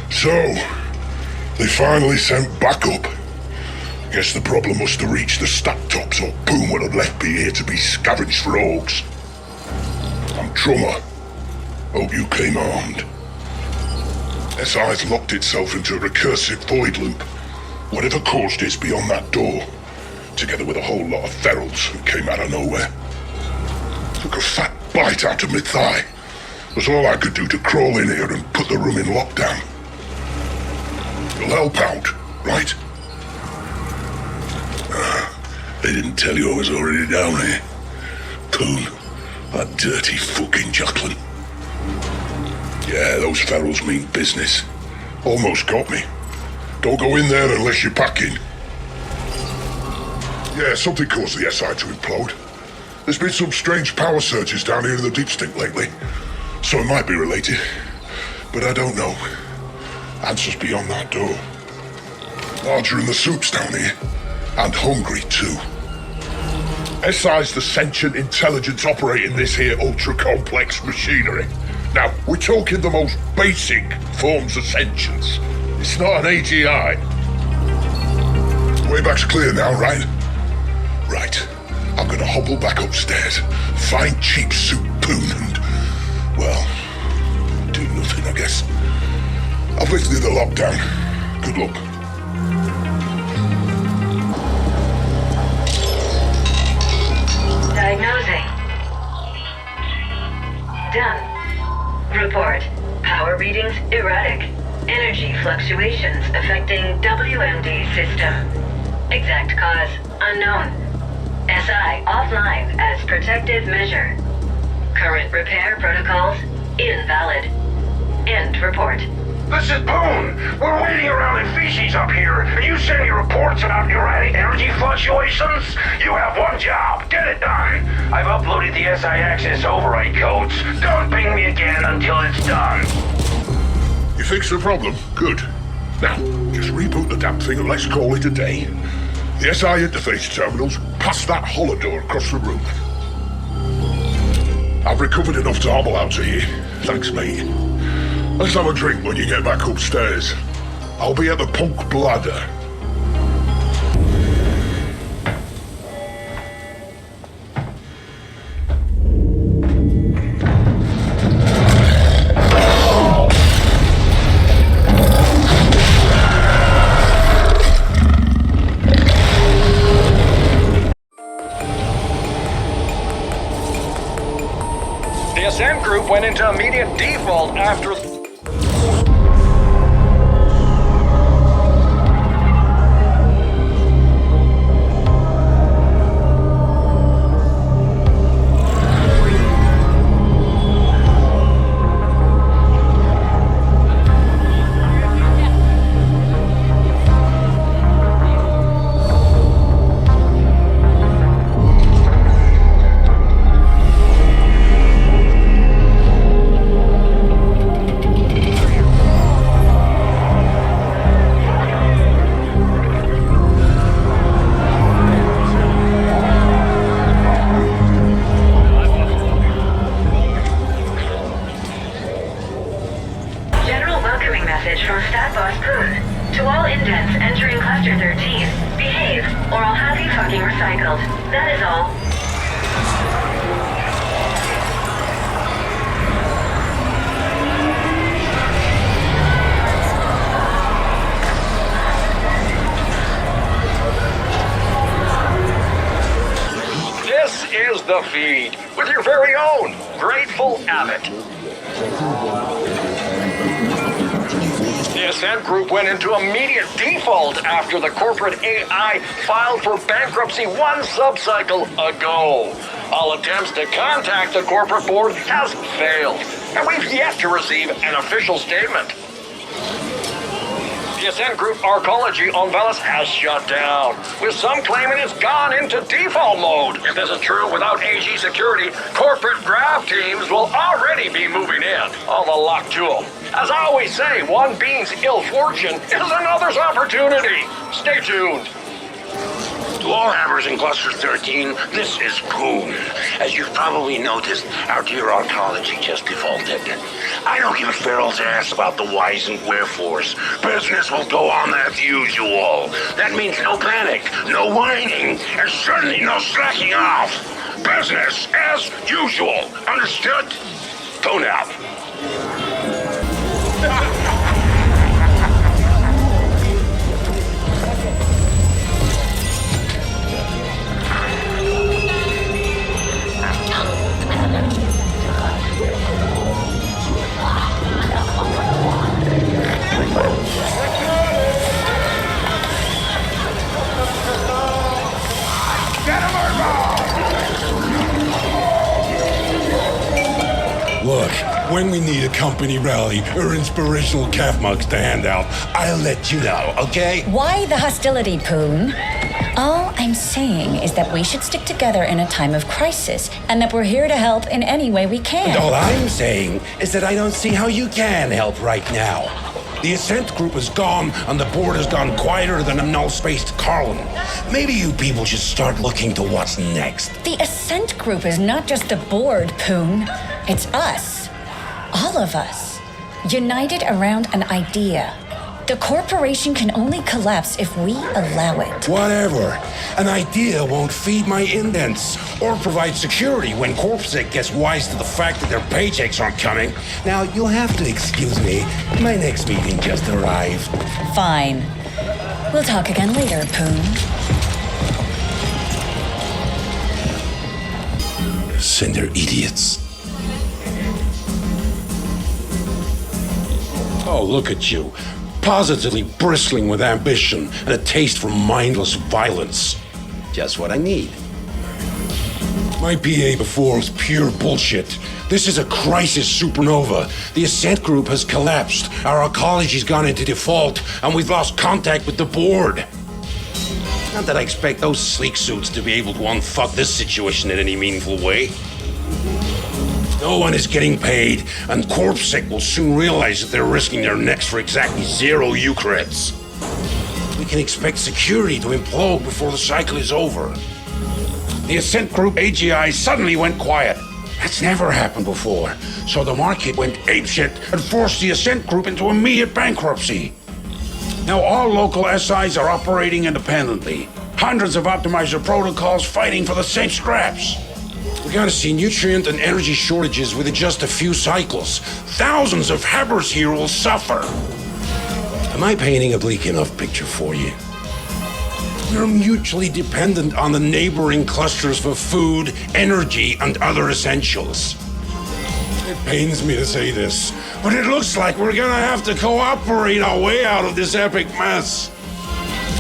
So, they finally sent backup. Guess the problem must have reached the stack tops, or Boom would have left me here to be scavenged for orcs. I'm Drummer. Hope you came armed. SI's locked itself into a recursive void loop. Whatever caused it's beyond that door, together with a whole lot of ferals who came out of nowhere. Took a fat bite out of my thigh. Was all I could do to crawl in here and put the room in lockdown. You'll help out, right? They didn't tell you I was already down here. Poon, that dirty fucking juckling. Yeah, those ferals mean business. Almost got me. Don't go in there unless you're packing. Yeah, something caused the SI to implode. There's been some strange power surges down here in the deep stink lately. So it might be related. But I don't know. Answers beyond that door. Larger in the soups down here. And hungry too. SI's the sentient intelligence operating this here ultra-complex machinery. Now, we're talking the most basic forms of sentience. It's not an AGI. Way back's clear now, right? Right. I'm gonna hobble back upstairs, find cheap soup Poon and, well, do nothing, I guess. I'll visit the lockdown. Good luck. Diagnosing. Done. Report. Power readings erratic. Energy fluctuations affecting WMD system. Exact cause unknown. SI offline as protective measure. Current repair protocols invalid. End report. This is Poon. We're waiting around in feces up here, and you send me reports about erratic energy fluctuations? You have one job. Get it done. I've uploaded the SI access override codes. Don't ping me again until it's done. You fixed the problem? Good. Now, just reboot the damn thing and let's call it a day. The SI interface terminal's past that hollow door across the room. I've recovered enough to hobble out of here. Thanks, mate. Let's have a drink when you get back upstairs. I'll be at the Punk Bladder. The Ascent Group went into immediate default after... feed with your very own Grateful Abbott. The Ascent Group went into immediate default after the corporate AI filed for bankruptcy one subcycle ago. All attempts to contact the corporate board has failed, and we've yet to receive an official statement. The Ascent Group arcology on Velis has shut down, with some claiming it's gone into default mode. If this is true, without AG security, corporate grav teams will already be moving in on the luck tool. As I always say, one being's ill fortune is another's opportunity. Stay tuned. To all hammers in Cluster 13, this is Poon. As you've probably noticed, our dear arcology just defaulted. I don't give a feral's ass about the whys and wherefores. Business will go on as usual. That means no panic, no whining, and certainly no slacking off. Business as usual. Understood? Tone out. Look, when we need a company rally or inspirational calf mugs to hand out, I'll let you know, okay? Why the hostility, Poon? All I'm saying is that we should stick together in a time of crisis, and that we're here to help in any way we can. And all I'm saying is that I don't see how you can help right now. The Ascent Group is gone, and the board has gone quieter than a null-spaced Carlin. Maybe you people should start looking to what's next. The Ascent Group is not just the board, Poon. It's us. All of us. United around an idea. The corporation can only collapse if we allow it. Whatever. An idea won't feed my indents or provide security when CorpSec gets wise to the fact that their paychecks aren't coming. Now, you'll have to excuse me. My next meeting just arrived. Fine. We'll talk again later, Poon. Cinder idiots. Oh, look at you. Positively bristling with ambition and a taste for mindless violence. Just what I need. My PA before was pure bullshit. This is a crisis supernova. The Ascent Group has collapsed. Our arcology's gone into default, and we've lost contact with the board. Not that I expect those sleek suits to be able to unfuck this situation in any meaningful way. No one is getting paid, and CorpSec will soon realize that they're risking their necks for exactly 0 Eucharits. We can expect security to implode before the cycle is over. The Ascent Group AGI suddenly went quiet. That's never happened before, so the market went apeshit and forced the Ascent Group into immediate bankruptcy. Now all local SIs are operating independently. Hundreds of optimizer protocols fighting for the same scraps. We gotta see nutrient and energy shortages within just a few cycles. Thousands of Hebbers here will suffer. Am I painting a bleak enough picture for you? We're mutually dependent on the neighboring clusters for food, energy, and other essentials. It pains me to say this, but it looks like we're gonna have to cooperate our way out of this epic mess.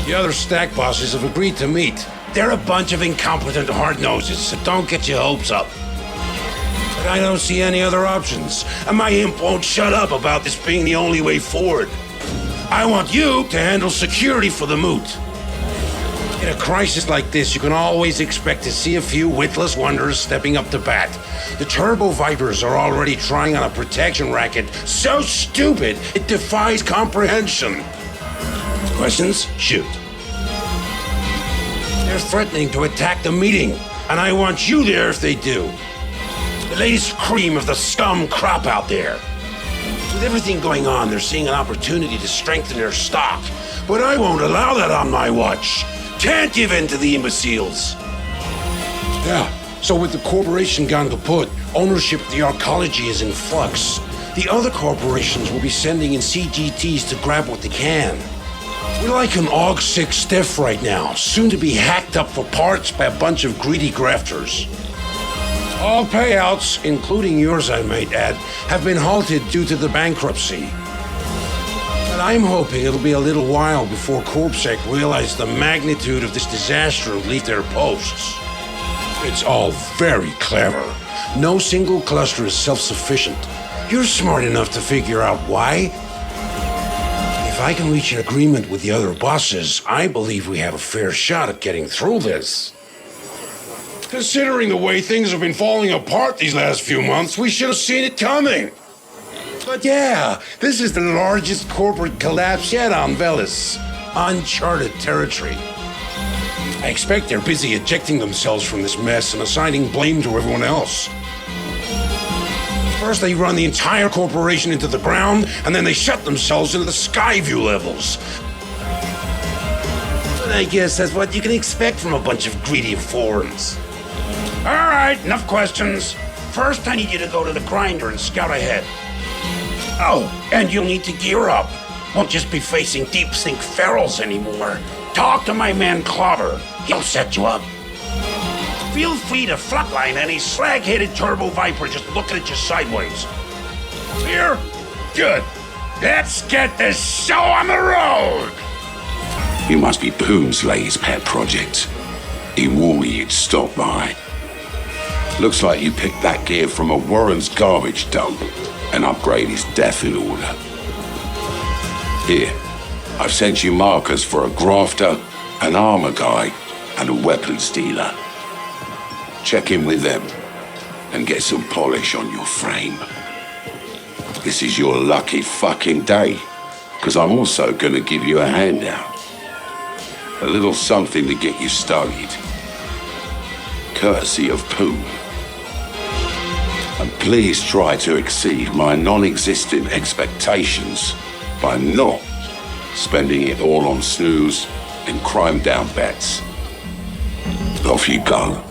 The other stack bosses have agreed to meet. They're a bunch of incompetent hard-noses, so don't get your hopes up. But I don't see any other options, and my imp won't shut up about this being the only way forward. I want you to handle security for the moot. In a crisis like this, you can always expect to see a few witless wonders stepping up to bat. The Turbo Vipers are already trying on a protection racket so stupid it defies comprehension. Questions? Shoot. They're threatening to attack the meeting, and I want you there if they do. The latest cream of the scum crop out there. With everything going on, they're seeing an opportunity to strengthen their stock, but I won't allow that on my watch. Can't give in to the imbeciles. Yeah, so with the corporation gone kaput, ownership of the arcology is in flux. The other corporations will be sending in CGTs to grab what they can. We're like an AUG-6 stiff right now, soon to be hacked up for parts by a bunch of greedy grafters. All payouts, including yours I might add, have been halted due to the bankruptcy. But I'm hoping it'll be a little while before CorpSec realize the magnitude of this disaster and leave their posts. It's all very clever. No single cluster is self-sufficient. You're smart enough to figure out why. If I can reach an agreement with the other bosses, I believe we have a fair shot at getting through this. Considering the way things have been falling apart these last few months, we should have seen it coming. But yeah, this is the largest corporate collapse yet on Velis. Uncharted territory. I expect they're busy ejecting themselves from this mess and assigning blame to everyone else. First, they run the entire corporation into the ground, and then they shut themselves into the Skyview levels. But I guess that's what you can expect from a bunch of greedy foreigners. All right, enough questions. First, I need you to go to the grinder and scout ahead. Oh, and you'll need to gear up. Won't just be facing deep sink ferals anymore. Talk to my man Clobber. He'll set you up. Feel free to flatline any slag-headed turbo viper just looking at you sideways. Here? Good. Let's get this show on the road! You must be Poomslay's pet project. He warned me you'd stop by. Looks like you picked that gear from a Warren's garbage dump. An upgrade is death in order. Here, I've sent you markers for a grafter, an armor guy, and a weapons dealer. Check in with them and get some polish on your frame. This is your lucky fucking day, because I'm also gonna give you a handout. A little something to get you started. Courtesy of Poom. And please try to exceed my non-existent expectations by not spending it all on snooze and crime-down bets. Off you go.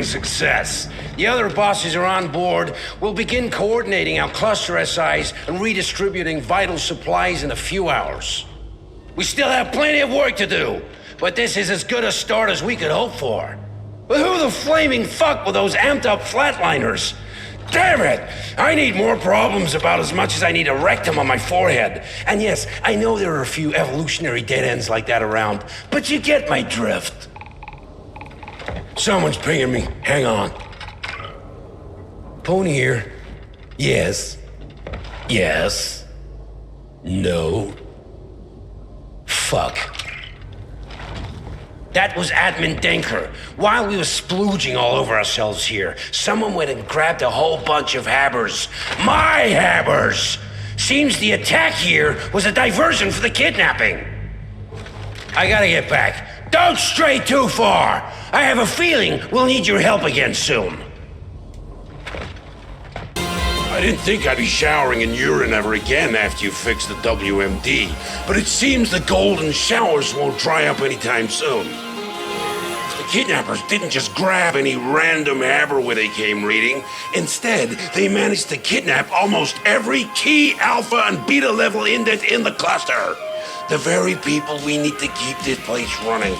Success. The other bosses are on board. We'll begin coordinating our cluster SIs and redistributing vital supplies in a few hours. We still have plenty of work to do, but this is as good a start as we could hope for. But who the flaming fuck were those amped up flatliners? Damn it! I need more problems about as much as I need a rectum on my forehead. And yes, I know there are a few evolutionary dead ends like that around, but you get my drift. Someone's pinging me. Hang on. Pony here. Yes. Yes. No. Fuck. That was Admin Denker. While we were splooging all over ourselves here, someone went and grabbed a whole bunch of habbers. My habbers! Seems the attack here was a diversion for the kidnapping. I gotta get back. Don't stray too far! I have a feeling we'll need your help again soon. I didn't think I'd be showering in urine ever again after you fixed the WMD, but it seems the golden showers won't dry up anytime soon. The kidnappers didn't just grab any random habber where they came reading. Instead, they managed to kidnap almost every key alpha and beta level indent in the cluster. The very people we need to keep this place running.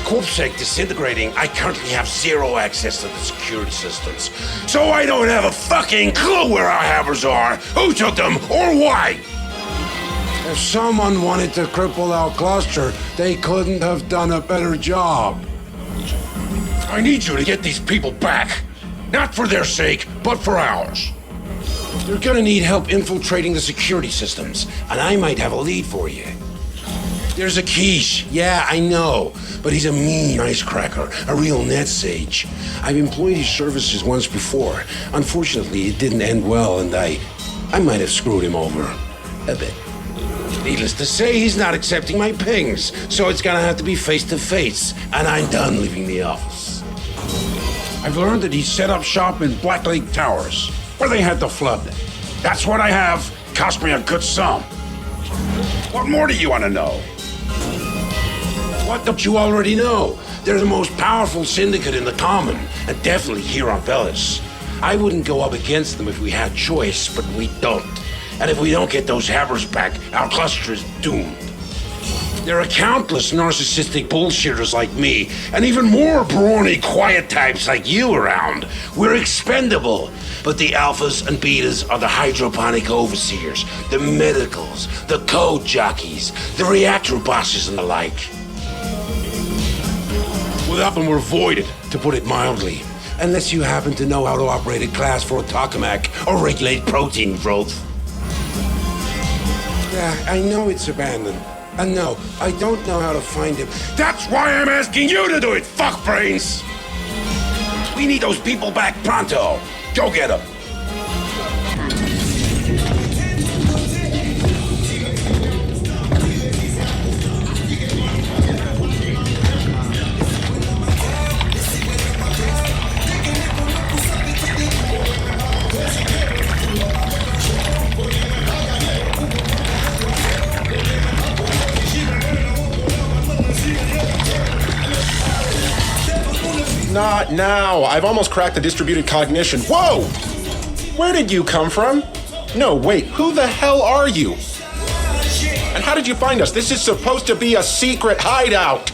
CorpSec disintegrating, I currently have zero access to the security systems. So I don't have a fucking clue where our hammers are, who took them, or why. If someone wanted to cripple our cluster, they couldn't have done a better job. I need you to get these people back. Not for their sake, but for ours. You're gonna need help infiltrating the security systems, and I might have a lead for you. There's a quiche. Yeah, I know. But he's a mean icecracker, a real net sage. I've employed his services once before. Unfortunately, it didn't end well, and I might have screwed him over. A bit. Needless to say, he's not accepting my pings, so it's gonna have to be face-to-face, and I'm done leaving the office. I've learned that he set up shop in Black Lake Towers, where they had the flood. That's what I have. Cost me a good sum. What more do you want to know? What don't you already know? They're the most powerful syndicate in the Common, and definitely here on Velis. I wouldn't go up against them if we had choice, but we don't. And if we don't get those hammers back, our cluster is doomed. There are countless narcissistic bullshitters like me, and even more brawny, quiet types like you around. We're expendable. But the alphas and betas are the hydroponic overseers, the medicals, the code jockeys, the reactor bosses and the like. Without them, we're voided, to put it mildly. Unless you happen to know how to operate a class for a tokamak or regulate protein growth. Yeah, I know it's abandoned. And no, I don't know how to find him. That's why I'm asking you to do it, fuckbrains! We need those people back pronto. Go get them. Not now. I've almost cracked the distributed cognition. Whoa! Where did you come from? No, wait, who the hell are you? And how did you find us? This is supposed to be a secret hideout.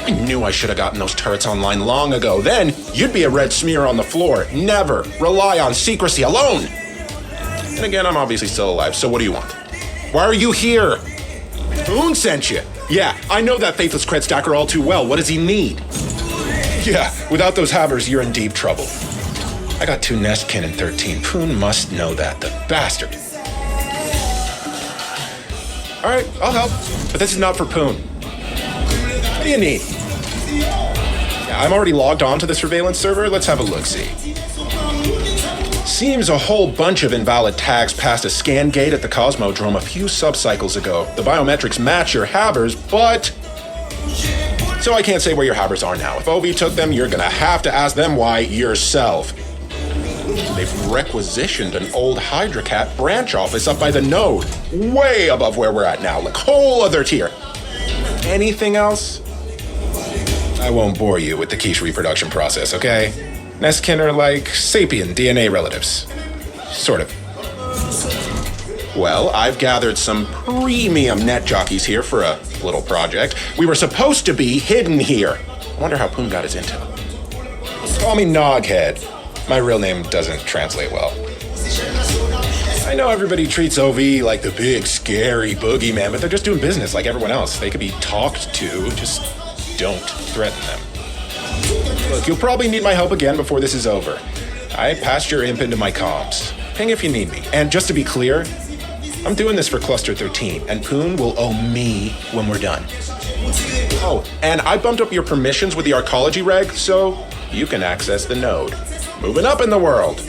I knew I should have gotten those turrets online long ago. Then you'd be a red smear on the floor. Never rely on secrecy alone. And again, I'm obviously still alive, so what do you want? Why are you here? Boone sent you. Yeah, I know that faithless cred stacker all too well. What does he need? Yeah, without those havers, you're in deep trouble. I got 2 Nestkin in 13. Poon must know that, the bastard. All right, I'll help, but this is not for Poon. What do you need? Yeah, I'm already logged on to the surveillance server. Let's have a look-see. Seems a whole bunch of invalid tags passed a scan gate at the Cosmodrome a few subcycles ago. The biometrics match your havers, but... So I can't say where your havers are now. If OV took them, you're gonna have to ask them why yourself. They've requisitioned an old Hydracat branch office up by the node, way above where we're at now, like whole other tier. Anything else? I won't bore you with the quiche reproduction process, okay? Nestkin are like sapien DNA relatives. Sort of. Well, I've gathered some premium net jockeys here for a little project. We were supposed to be hidden here. I wonder how Poon got his intel. Call me Noghead. My real name doesn't translate well. I know everybody treats OV like the big, scary boogeyman, but they're just doing business like everyone else. They could be talked to, just don't threaten them. Look, you'll probably need my help again before this is over. I passed your imp into my comms. Ping if you need me. And just to be clear, I'm doing this for Cluster 13, and Poon will owe me when we're done. Oh, and I bumped up your permissions with the arcology reg, so you can access the node. Moving up in the world.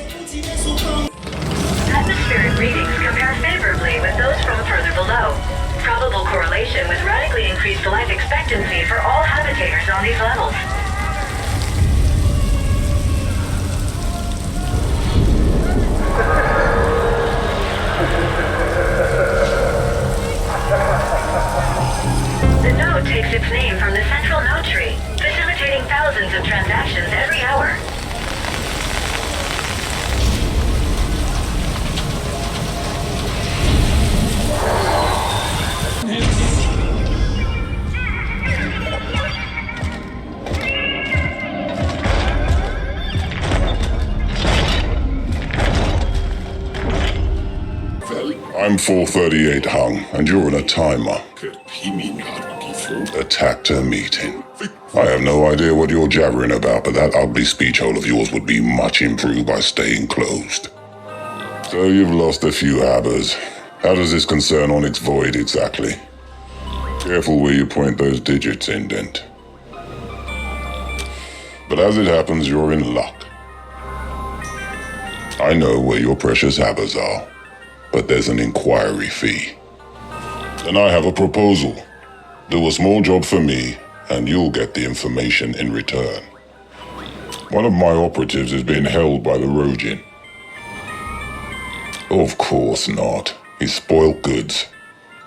Atmospheric readings compare favorably with those from further below. Probable correlation with radically increased life expectancy for all habitators on these levels. The node takes its name from the central node tree, facilitating thousands of transactions every hour. I'm 438 hung, and you're in a timer. Attacked a meeting. I have no idea what you're jabbering about, but that ugly speech hole of yours would be much improved by staying closed. So you've lost a few habbers. How does this concern Onyx Void exactly? Careful where you point those digits, indent. But as it happens, you're in luck. I know where your precious habbers are, but there's an inquiry fee. And I have a proposal. Do a small job for me, and you'll get the information in return. One of my operatives is being held by the Rogin. Of course not. He's spoiled goods.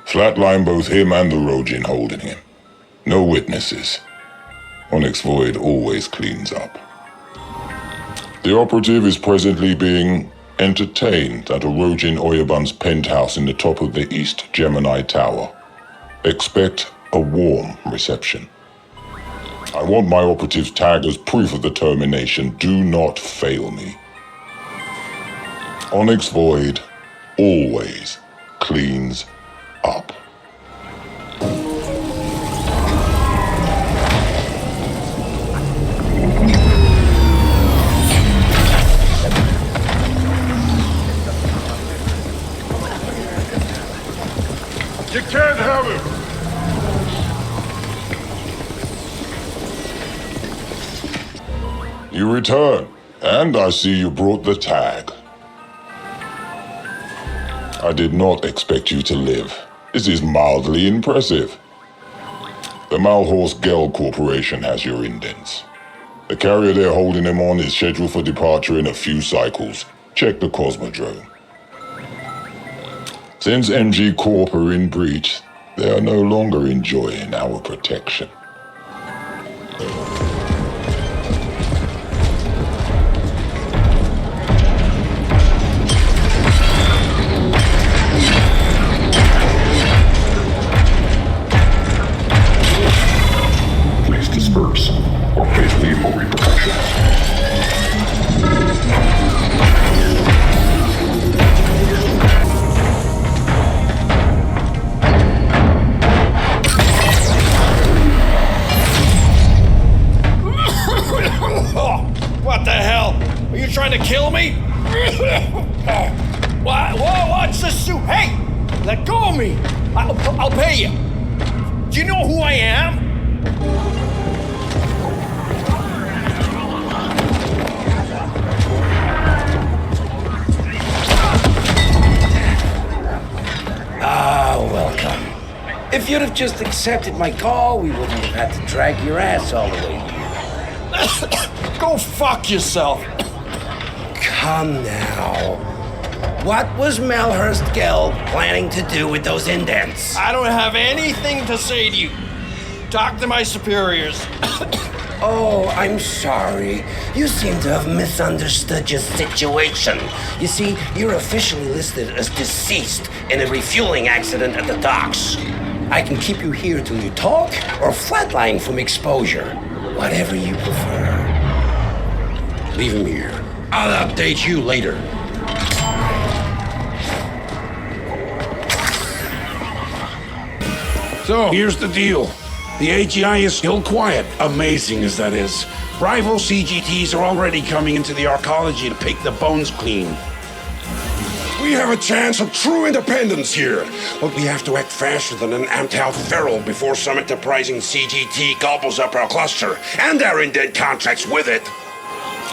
Flatline both him and the Rogin holding him. No witnesses. Onyx Void always cleans up. The operative is presently being entertained at a Rogin Oyabun's penthouse in the top of the East Gemini Tower. Expect a warm reception. I want my operative's tag as proof of the termination. Do not fail me. Onyx Void always cleans up. You can't have him! You return, and I see you brought the tag. I did not expect you to live. This is mildly impressive. The Malhorse Gel Corporation has your indents. The carrier they're holding him on is scheduled for departure in a few cycles. Check the Cosmodrome. Since MG Corp are in breach, they are no longer enjoying our protection. Please disperse, or face lethal repercussions. What the hell? Are you trying to kill me? What's this suit? Hey! Let go of me! I'll pay you. Do you know who I am? Welcome. If you'd have just accepted my call, we wouldn't have had to drag your ass all the way here. Go fuck yourself. Come now. What was Melhurst Geld planning to do with those indents? I don't have anything to say to you. Talk to my superiors. Oh, I'm sorry. You seem to have misunderstood your situation. You see, you're officially listed as deceased in a refueling accident at the docks. I can keep you here till you talk, or flatline from exposure. Whatever you prefer. Leave him here. I'll update you later. So, here's the deal. The AGI is still quiet, amazing as that is. Rival CGTs are already coming into the arcology to pick the bones clean. We have a chance of true independence here, but we have to act faster than an amped-out feral before some enterprising CGT gobbles up our cluster, and our indent contracts with it.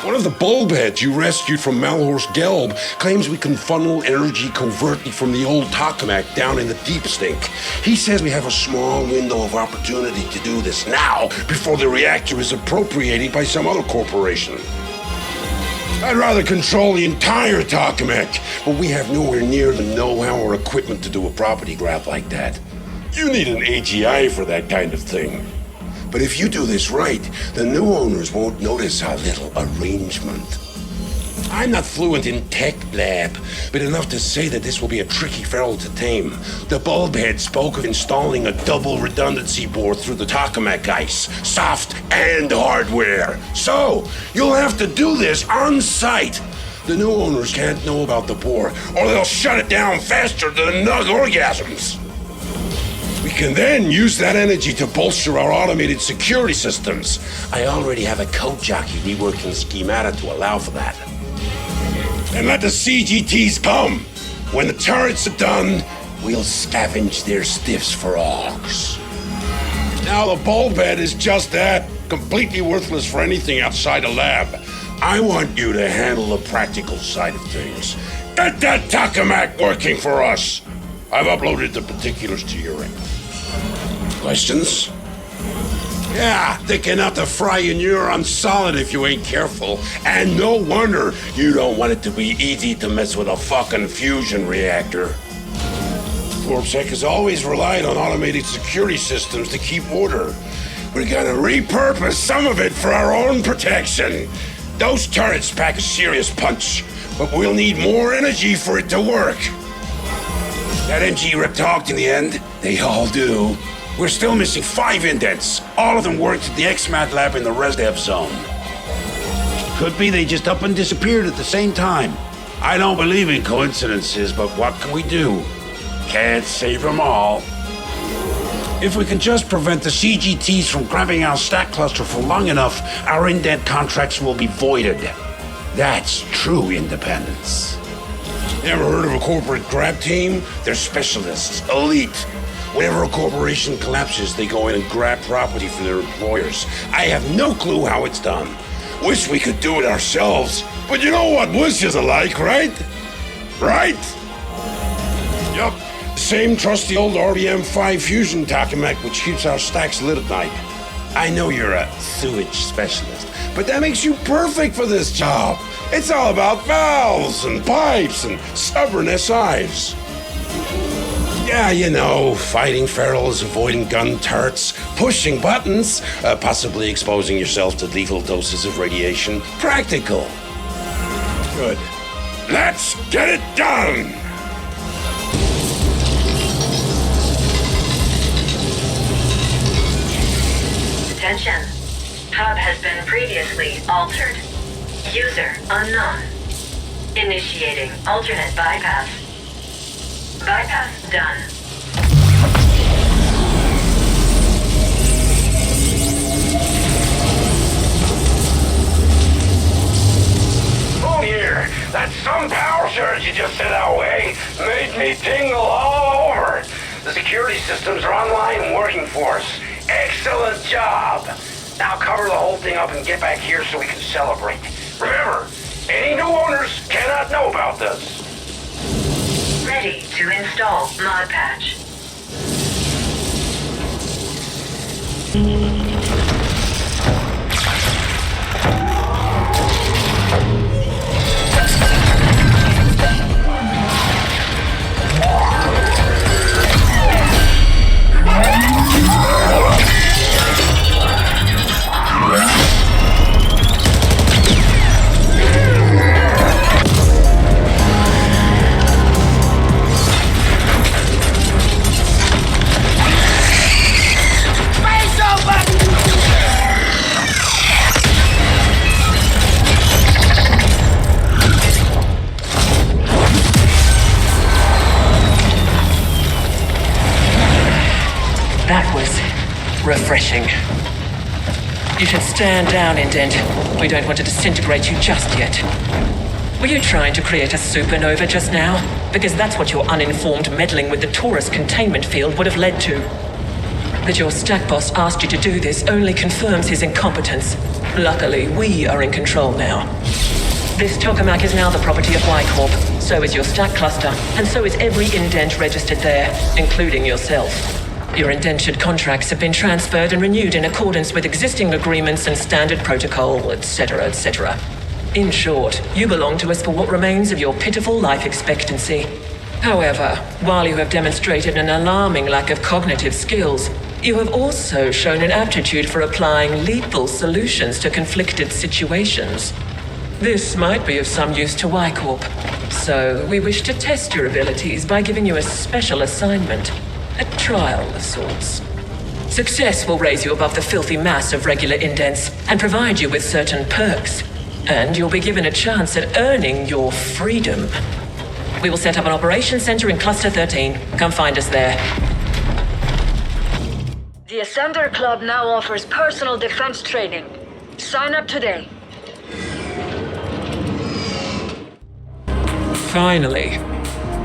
One of the bulbheads you rescued from Malhorse Gelb claims we can funnel energy covertly from the old tokamak down in the deep stink. He says we have a small window of opportunity to do this now, before the reactor is appropriated by some other corporation. I'd rather control the entire tokamak, but we have nowhere near the know-how or equipment to do a property grab like that. You need an AGI for that kind of thing. But if you do this right, the new owners won't notice our little arrangement. I'm not fluent in tech lab, but enough to say that this will be a tricky feral to tame. The bulbhead spoke of installing a double redundancy board through the tokamak ice, soft and hardware. So, you'll have to do this on site. The new owners can't know about the board, or they'll shut it down faster than nug orgasms. We can then use that energy to bolster our automated security systems. I already have a code jockey reworking schemata to allow for that. And let the CGTs come. When the turrets are done, we'll scavenge their stiffs for orcs. Now, the bulb head is just that, completely worthless for anything outside a lab. I want you to handle the practical side of things. Get that tokamak working for us. I've uploaded the particulars to your end. Questions? Yeah, thick enough to fry your neurons solid if you ain't careful. And no wonder you don't want it to be easy to mess with a fucking fusion reactor. Corpsec has always relied on automated security systems to keep order. We're gonna repurpose some of it for our own protection. Those turrets pack a serious punch, but we'll need more energy for it to work. That NG rep talked in the end. They all do. We're still missing 5 indents. All of them worked at the XMAT lab in the ResDev zone. Could be they just up and disappeared at the same time. I don't believe in coincidences, but what can we do? Can't save them all. If we can just prevent the CGTs from grabbing our stack cluster for long enough, our indent contracts will be voided. That's true independence. Never heard of a corporate grab team? They're specialists, elite. Whenever a corporation collapses, they go in and grab property from their employers. I have no clue how it's done. Wish we could do it ourselves. But you know what wishes are like, right? Right? Yup. Same trusty old RDM-5 fusion tokamak which keeps our stacks lit at night. I know you're a sewage specialist, but that makes you perfect for this job. It's all about valves and pipes and stubborn SIs. Yeah, you know, fighting ferals, avoiding gun turrets, pushing buttons, possibly exposing yourself to lethal doses of radiation. Practical. Good. Let's get it done! Attention. Hub has been previously altered. User unknown. Initiating alternate bypass. Bypass done. Oh dear, that some power surge you just sent our way made me tingle all over. The security systems are online and working for us. Excellent job. Now cover the whole thing up and get back here so we can celebrate. Remember, any new owners cannot know about this. Ready to install mod patch. That was refreshing. You should stand down, Indent. We don't want to disintegrate you just yet. Were you trying to create a supernova just now? Because that's what your uninformed meddling with the Taurus containment field would have led to. That your stack boss asked you to do this only confirms his incompetence. Luckily, we are in control now. This tokamak is now the property of Y-Corp. So is your stack cluster, and so is every indent registered there, including yourself. Your indentured contracts have been transferred and renewed in accordance with existing agreements and standard protocol, etc., etc. In short, you belong to us for what remains of your pitiful life expectancy. However, while you have demonstrated an alarming lack of cognitive skills, you have also shown an aptitude for applying lethal solutions to conflicted situations. This might be of some use to Y-Corp, so we wish to test your abilities by giving you a special assignment. A trial of sorts. Success will raise you above the filthy mass of regular indents and provide you with certain perks. And you'll be given a chance at earning your freedom. We will set up an operations center in Cluster 13. Come find us there. The Ascender Club now offers personal defense training. Sign up today. Finally.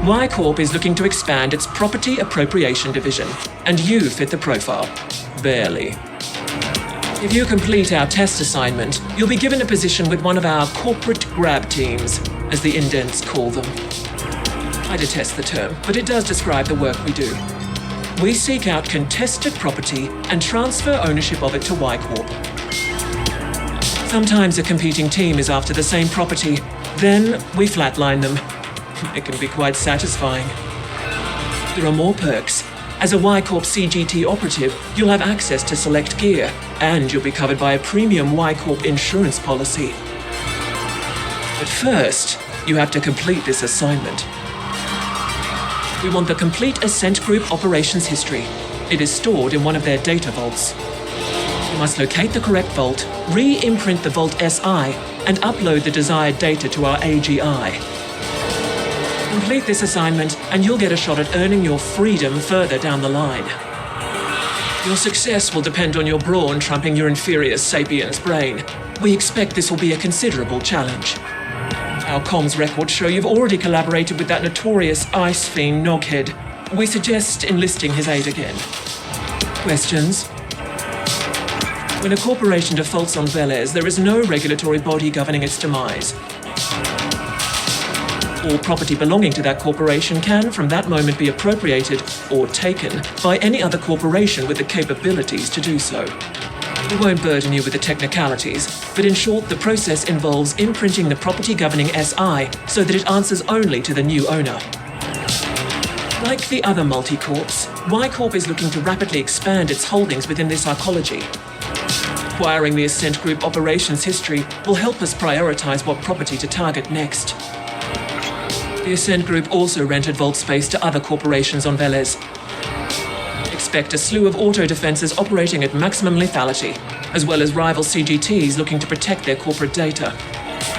Y Corp is looking to expand its property appropriation division, and you fit the profile. Barely. If you complete our test assignment, you'll be given a position with one of our corporate grab teams, as the indents call them. I detest the term, but it does describe the work we do. We seek out contested property and transfer ownership of it to Y Corp. Sometimes a competing team is after the same property, then we flatline them. It can be quite satisfying. There are more perks. As a Y Corp CGT operative, you'll have access to select gear, and you'll be covered by a premium Y Corp insurance policy. But first, you have to complete this assignment. We want the complete Ascent Group operations history. It is stored in one of their data vaults. You must locate the correct vault, re-imprint the Vault SI, and upload the desired data to our AGI. Complete this assignment, and you'll get a shot at earning your freedom further down the line. Your success will depend on your brawn trumping your inferior sapiens brain. We expect this will be a considerable challenge. Our comms records show you've already collaborated with that notorious ice fiend Noghead. We suggest enlisting his aid again. Questions? When a corporation defaults on Velez, there is no regulatory body governing its demise. All property belonging to that corporation can, from that moment, be appropriated or taken by any other corporation with the capabilities to do so. We won't burden you with the technicalities, but in short, the process involves imprinting the property governing SI so that it answers only to the new owner. Like the other multi-corps, Y Corp is looking to rapidly expand its holdings within this arcology. Acquiring the Ascent Group operations history will help us prioritize what property to target next. The Ascent Group also rented vault space to other corporations on Velez. Expect a slew of auto-defenses operating at maximum lethality, as well as rival CGTs looking to protect their corporate data.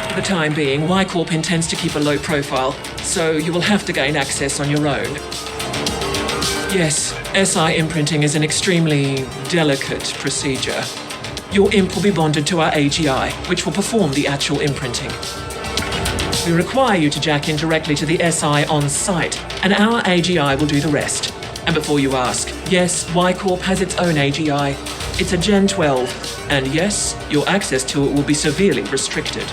For the time being, Y Corp intends to keep a low profile, so you will have to gain access on your own. Yes, SI imprinting is an extremely delicate procedure. Your imp will be bonded to our AGI, which will perform the actual imprinting. We require you to jack in directly to the SI on site, and our AGI will do the rest. And before you ask, yes, Y Corp has its own AGI. It's a Gen 12, and yes, your access to it will be severely restricted.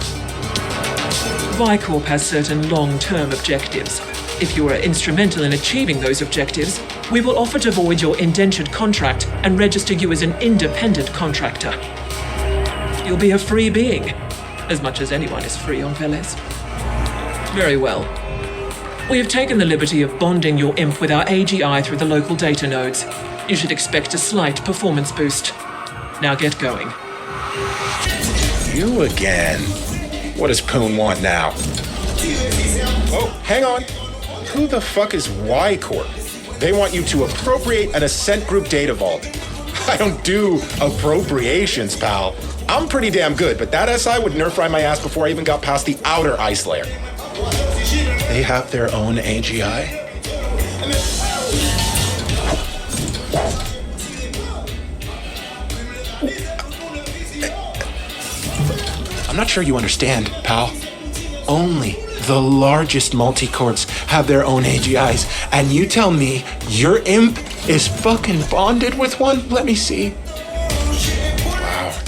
Y Corp has certain long-term objectives. If you are instrumental in achieving those objectives, we will offer to void your indentured contract and register you as an independent contractor. You'll be a free being, as much as anyone is free on Velez. Very well. We have taken the liberty of bonding your imp with our AGI through the local data nodes. You should expect a slight performance boost. Now get going. You again. What does Poon want now? Oh, hang on. Who the fuck is Y Corp? They want you to appropriate an Ascent Group data vault. I don't do appropriations, pal. I'm pretty damn good, but that SI would nerf ride my ass before I even got past the outer ice layer. They have their own AGI? I'm not sure you understand, pal. Only the largest multi-corps have their own AGIs, and you tell me your imp is fucking bonded with one? Let me see. Wow.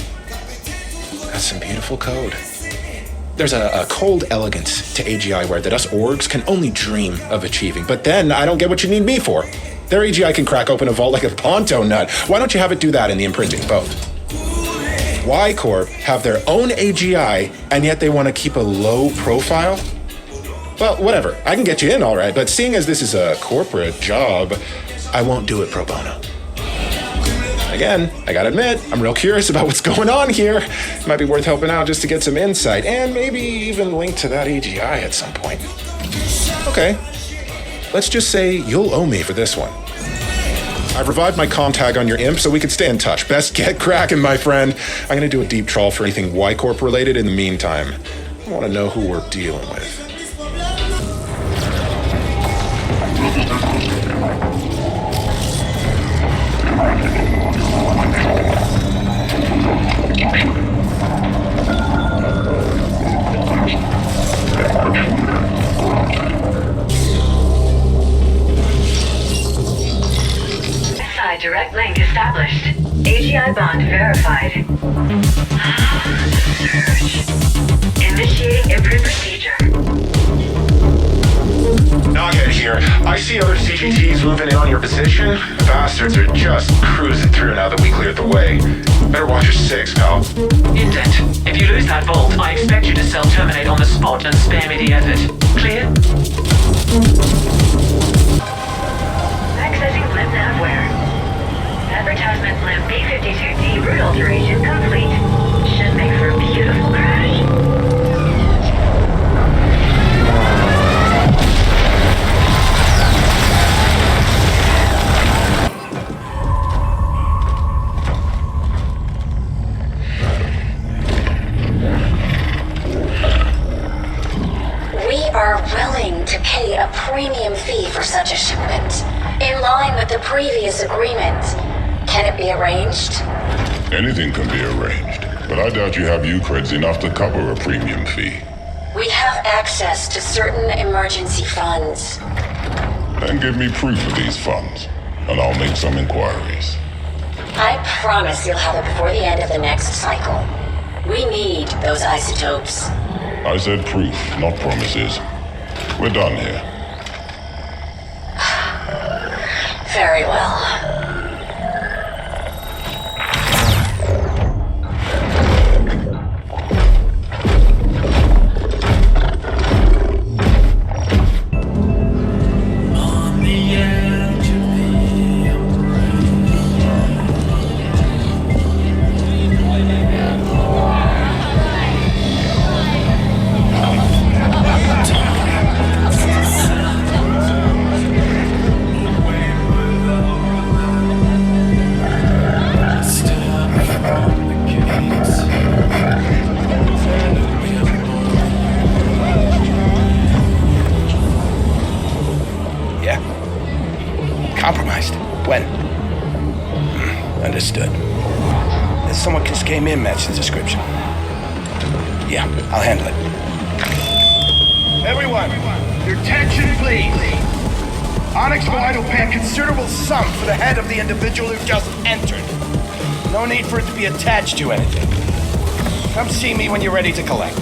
That's some beautiful code. There's a cold elegance to AGI ware that us orgs can only dream of achieving. But then I don't get what you need me for. Their AGI can crack open a vault like a Ponto nut. Why don't you have it do that in the imprinting? Both. Y Corp have their own AGI, and yet they want to keep a low profile? Well, whatever. I can get you in all right, but seeing as this is a corporate job, I won't do it pro bono. Again, I gotta admit, I'm real curious about what's going on here. It might be worth helping out just to get some insight, and maybe even link to that AGI at some point. Okay, let's just say you'll owe me for this one. I've revived my comm tag on your imp so we could stay in touch. Best get cracking, my friend. I'm gonna do a deep trawl for anything Y Corp related in the meantime. I wanna know who we're dealing with. established. AGI bond verified. Search. Initiating imprint procedure. Nugget here. I see other CGTs moving in on your position. Bastards are just cruising through now that we cleared the way. Better watch your six, pal. Indent, if you lose that vault, I expect you to self-terminate on the spot and spare me the effort. Clear? Accessing blimp navware. Advertisement blimp B-52D route alteration complete. Should make for a beautiful crash. We are willing to pay a premium fee for such a shipment, in line with the previous agreement. Can it be arranged? Anything can be arranged, but I doubt you have U-creds enough to cover a premium fee. We have access to certain emergency funds. Then give me proof of these funds, and I'll make some inquiries. I promise you'll have it before the end of the next cycle. We need those isotopes. I said proof, not promises. We're done here. Very well. Compromised. When? Understood. There's someone just came in, matched the description. Yeah, I'll handle it. Everyone, your attention, please. Onyx will idle pay a considerable sum for the head of the individual who just entered. No need for it to be attached to anything. Come see me when you're ready to collect.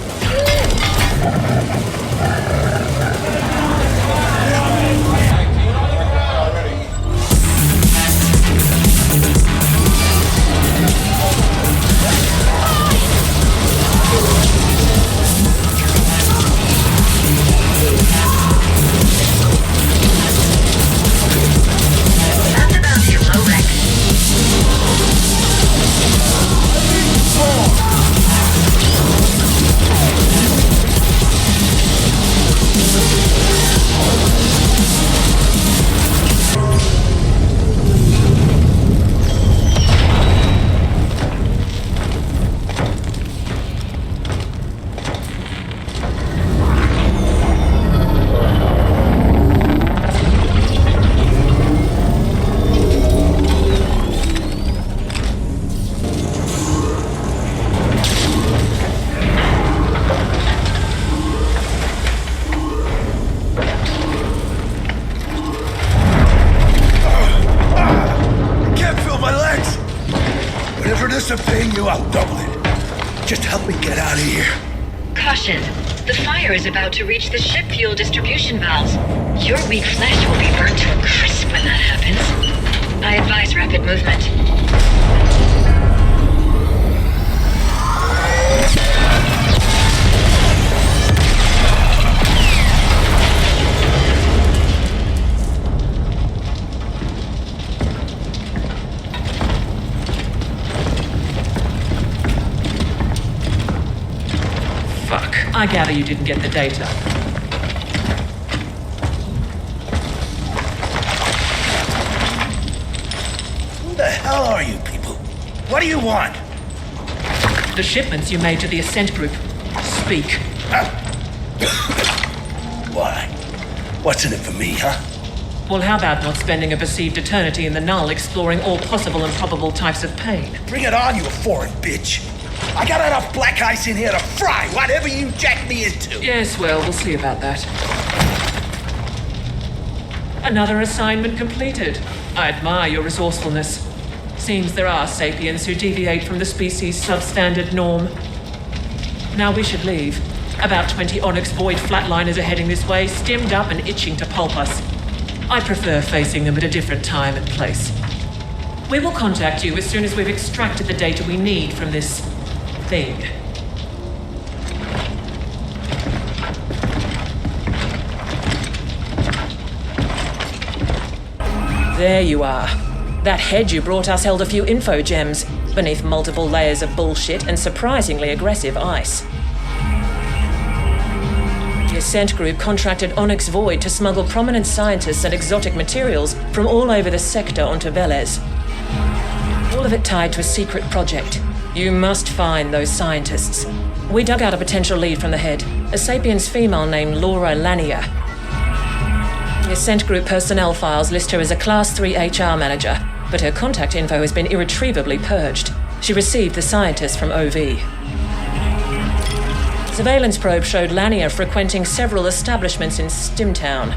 That's about your low rank. To pay you, I'll double it. Just help me get out of here. Caution. The fire is about to reach the ship fuel distribution valves. Your weak flesh will be burned to a crisp when that happens. I advise rapid movement. I gather you didn't get the data. Who the hell are you people? What do you want? The shipments you made to the Ascent Group. Speak. Why? What's in it for me, huh? Well, how about not spending a perceived eternity in the null exploring all possible and probable types of pain? Bring it on, you foreign bitch. I got enough black ice in here to fry whatever you jack me into. Yes, well, we'll see about that. Another assignment completed. I admire your resourcefulness. Seems there are sapiens who deviate from the species' substandard norm. Now we should leave. About 20 Onyx Void flatliners are heading this way, stimmed up and itching to pulp us. I prefer facing them at a different time and place. We will contact you as soon as we've extracted the data we need from this thing. There you are. That head you brought us held a few info gems, beneath multiple layers of bullshit and surprisingly aggressive ice. The Ascent Group contracted Onyx Void to smuggle prominent scientists and exotic materials from all over the sector onto Velez. All of it tied to a secret project. You must find those scientists. We dug out a potential lead from the head, a sapiens female named Laura Lanier. The Ascent Group personnel files list her as a Class 3 HR manager, but her contact info has been irretrievably purged. She received the scientist from OV. Surveillance probe showed Lanier frequenting several establishments in Stimtown.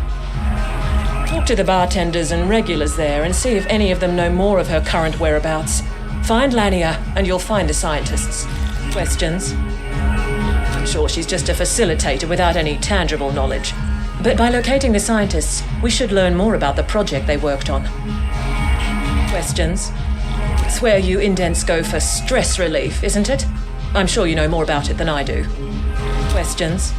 Talk to the bartenders and regulars there and see if any of them know more of her current whereabouts. Find Lanier and you'll find the scientists. Questions? I'm sure she's just a facilitator without any tangible knowledge. But by locating the scientists, we should learn more about the project they worked on. Questions? It's where you indents go for stress relief, isn't it? I'm sure you know more about it than I do. Questions?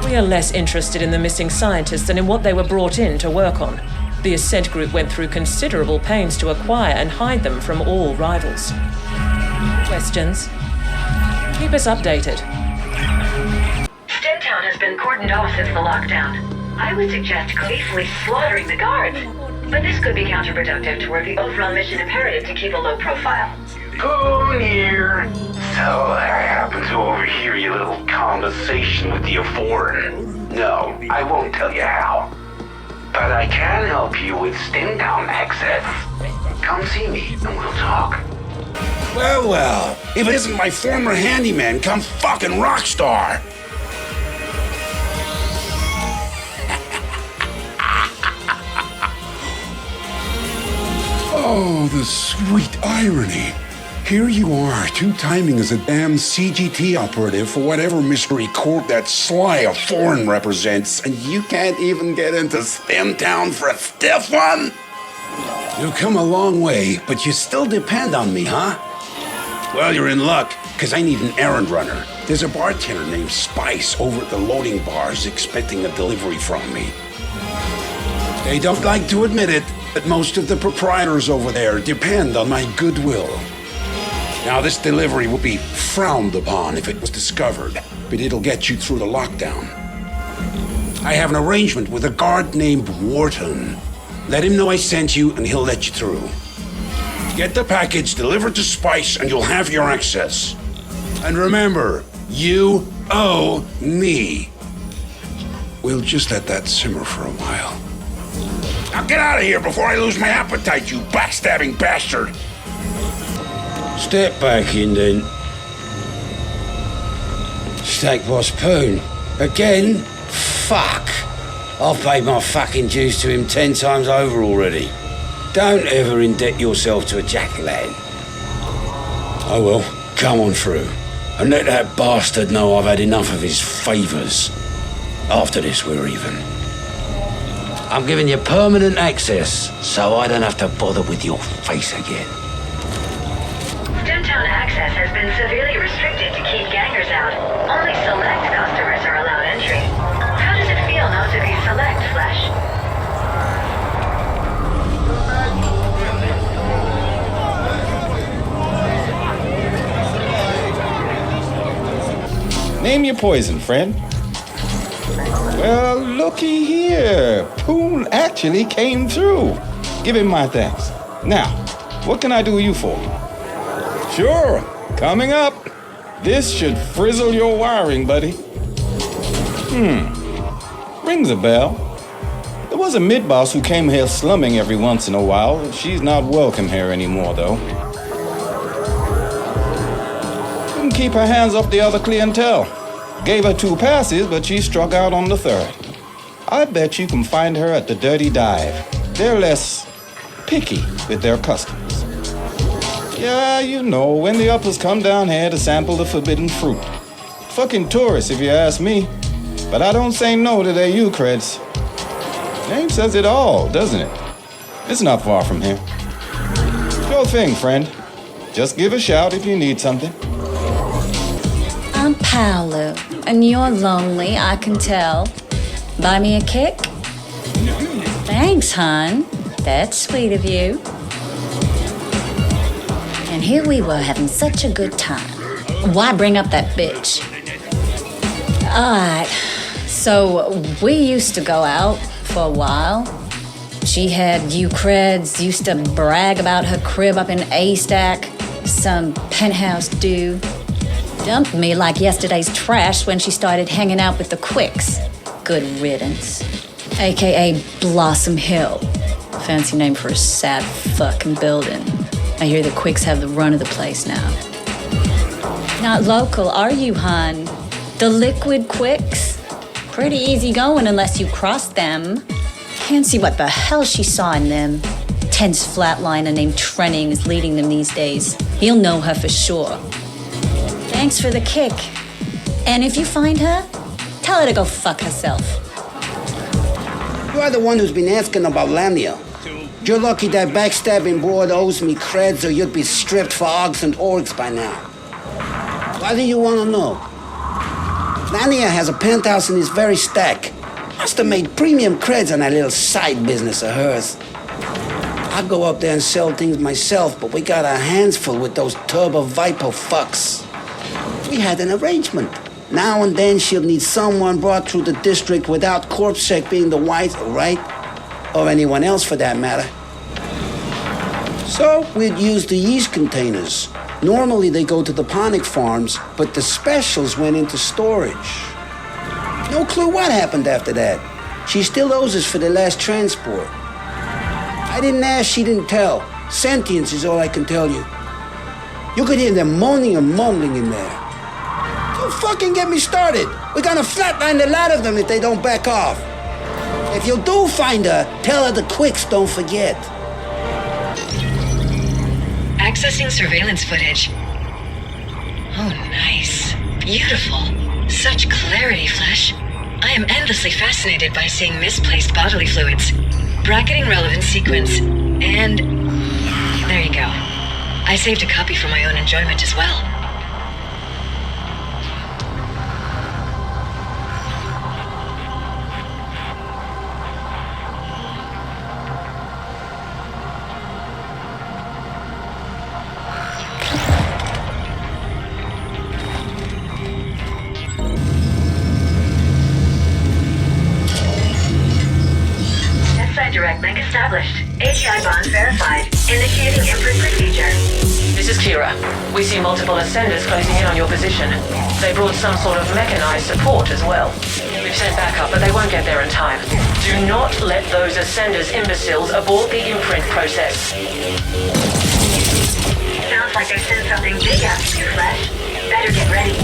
We are less interested in the missing scientists than in what they were brought in to work on. The Ascent Group went through considerable pains to acquire and hide them from all rivals. Questions? Keep us updated. Stimtown has been cordoned off since the lockdown. I would suggest gleefully slaughtering the guards, but this could be counterproductive toward the overall mission imperative to keep a low profile. Come here. So I happen to overhear your little conversation with the foreign. No, I won't tell you how. But I can help you with Stimtown access. Come see me and we'll talk. Well, if it isn't my former handyman come fucking rockstar. Oh, the sweet irony. Here you are, two-timing as a damn CGT operative for whatever mystery court that sly of foreign represents, and you can't even get into Stimtown for a stiff one? You've come a long way, but you still depend on me, huh? Well, you're in luck, because I need an errand runner. There's a bartender named Spice over at the loading bars expecting a delivery from me. They don't like to admit it, but most of the proprietors over there depend on my goodwill. Now, this delivery will be frowned upon if it was discovered, but it'll get you through the lockdown. I have an arrangement with a guard named Wharton. Let him know I sent you, and he'll let you through. Get the package delivered to Spice, and you'll have your access. And remember, you owe me. We'll just let that simmer for a while. Now get out of here before I lose my appetite, you backstabbing bastard! Step back in then. Stack Boss Poon. Again? Fuck. I've paid my fucking dues to him 10 times over already. Don't ever indebt yourself to a jack-lad. Oh well, come on through. And let that bastard know I've had enough of his favours. After this, we're even. I'm giving you permanent access, so I don't have to bother with your face again. Stimtown access has been severely restricted to keep gangers out. Only select customers are allowed entry. How does it feel not to be select, Flesh? Name your poison, friend. Well, looky here. Poon actually came through. Give him my thanks. Now, what can I do you for? Sure, coming up. This should frizzle your wiring, buddy. Rings a bell. There was a mid-boss who came here slumming every once in a while. She's not welcome here anymore, though. Couldn't keep her hands off the other clientele. Gave her 2 passes, but she struck out on the 3rd. I bet you can find her at the Dirty Dive. They're less picky with their customers. Yeah, you know, when the uppers come down here to sample the forbidden fruit. Fucking tourists, if you ask me. But I don't say no to their Eucreds. Name says it all, doesn't it? It's not far from here. Sure thing, friend. Just give a shout if you need something. I'm Paolo, and you're lonely, I can tell. Buy me a kick? Thanks, hon. That's sweet of you. And here we were having such a good time. Why bring up that bitch? Alright, so we used to go out for a while. She had Eucreds, used to brag about her crib up in A-Stack. Some penthouse dude dumped me like yesterday's trash when she started hanging out with the Quicks. Good riddance. AKA Blossom Hill. Fancy name for a sad fucking building. I hear the Quicks have the run of the place now. Not local, are you, hon? The liquid Quicks? Pretty easy going unless you cross them. Can't see what the hell she saw in them. Tense flatliner named Trenning is leading them these days. He'll know her for sure. Thanks for the kick. And if you find her, tell her to go fuck herself. You are the one who's been asking about Lamia. You're lucky that backstabbing broad owes me creds or you'd be stripped for Ogs and Orgs by now. Why do you want to know? Lamia has a penthouse in this very stack. Must have made premium creds on that little side business of hers. I go up there and sell things myself, but we got our hands full with those Turbo Viper fucks. We had an arrangement. Now and then she'll need someone brought through the district without CorpSec being the white, right? Or anyone else for that matter. So we'd use the yeast containers. Normally they go to the ponic farms, but the specials went into storage. No clue what happened after that. She still owes us for the last transport. I didn't ask, she didn't tell. Sentience is all I can tell you. You could hear them moaning and mumbling in there. Don't fucking get me started. We're gonna flatline the lot of them if they don't back off. If you do find her, tell her the Quicks don't forget. Accessing surveillance footage. Oh, nice. Beautiful. Such clarity, Flash. I am endlessly fascinated by seeing misplaced bodily fluids. Bracketing relevant sequence. And there you go. I saved a copy for my own enjoyment as well. Direct link established. AGI bond verified. Initiating imprint procedure. This is Kira. We see multiple ascenders closing in on your position. They brought some sort of mechanized support as well. We've sent backup, but they won't get there in time. Do not let those ascenders imbeciles abort the imprint process. Sounds like they sent something big after you, Flash. Better get ready.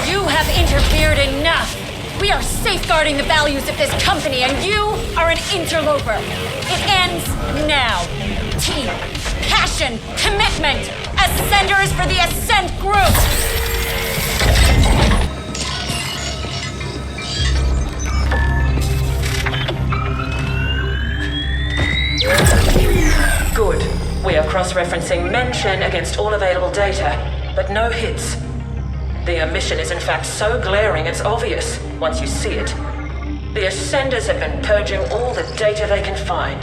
You have interfered enough! We are safeguarding the values of this company, and you are an interloper. It ends now. Team, passion, commitment. Ascenders for the Ascent Group. Good. We are cross-referencing mention against all available data, but no hits. The omission is in fact so glaring it's obvious once you see it. The Ascenders have been purging all the data they can find.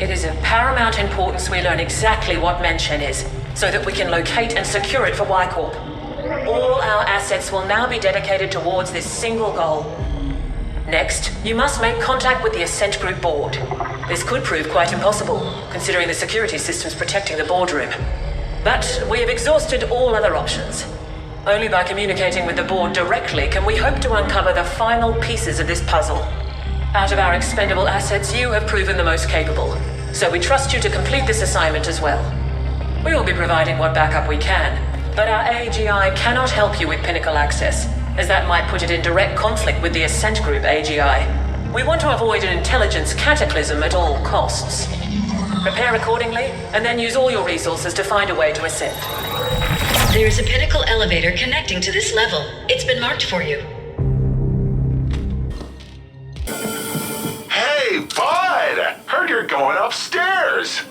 It is of paramount importance we learn exactly what mention is, so that we can locate and secure it for Y-Corp. All our assets will now be dedicated towards this single goal. Next, you must make contact with the Ascent Group board. This could prove quite impossible, considering the security systems protecting the boardroom. But we have exhausted all other options. Only by communicating with the board directly can we hope to uncover the final pieces of this puzzle. Out of our expendable assets, you have proven the most capable, so we trust you to complete this assignment as well. We will be providing what backup we can, but our AGI cannot help you with Pinnacle access, as that might put it in direct conflict with the Ascent Group AGI. We want to avoid an intelligence cataclysm at all costs. Prepare accordingly, and then use all your resources to find a way to ascend. There is a Pinnacle elevator connecting to this level. It's been marked for you. Hey, bud! Heard you're going upstairs!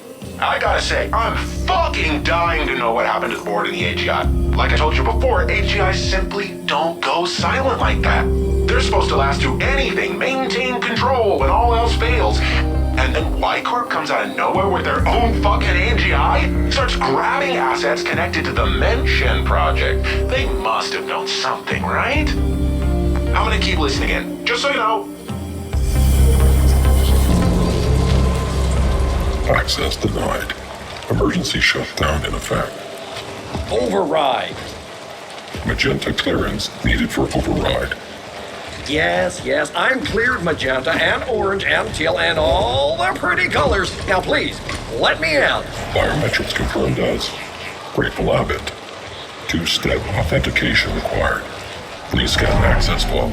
I gotta say, I'm fucking dying to know what happened to the board in the AGI. Like I told you before, AGIs simply don't go silent like that. They're supposed to last through anything, maintain control when all else fails. And then Y-Corp comes out of nowhere with their own fucking AGI? Starts grabbing assets connected to the Mention project. They must have known something, right? I'm gonna keep listening in, just so you know. Access denied. Emergency shutdown in effect. Override. Magenta clearance needed for override. Yes, I'm cleared magenta and orange and teal and all the pretty colors. Now please, let me in. Biometrics confirmed as Grateful Abbott. Two-step authentication required. Please scan access flow.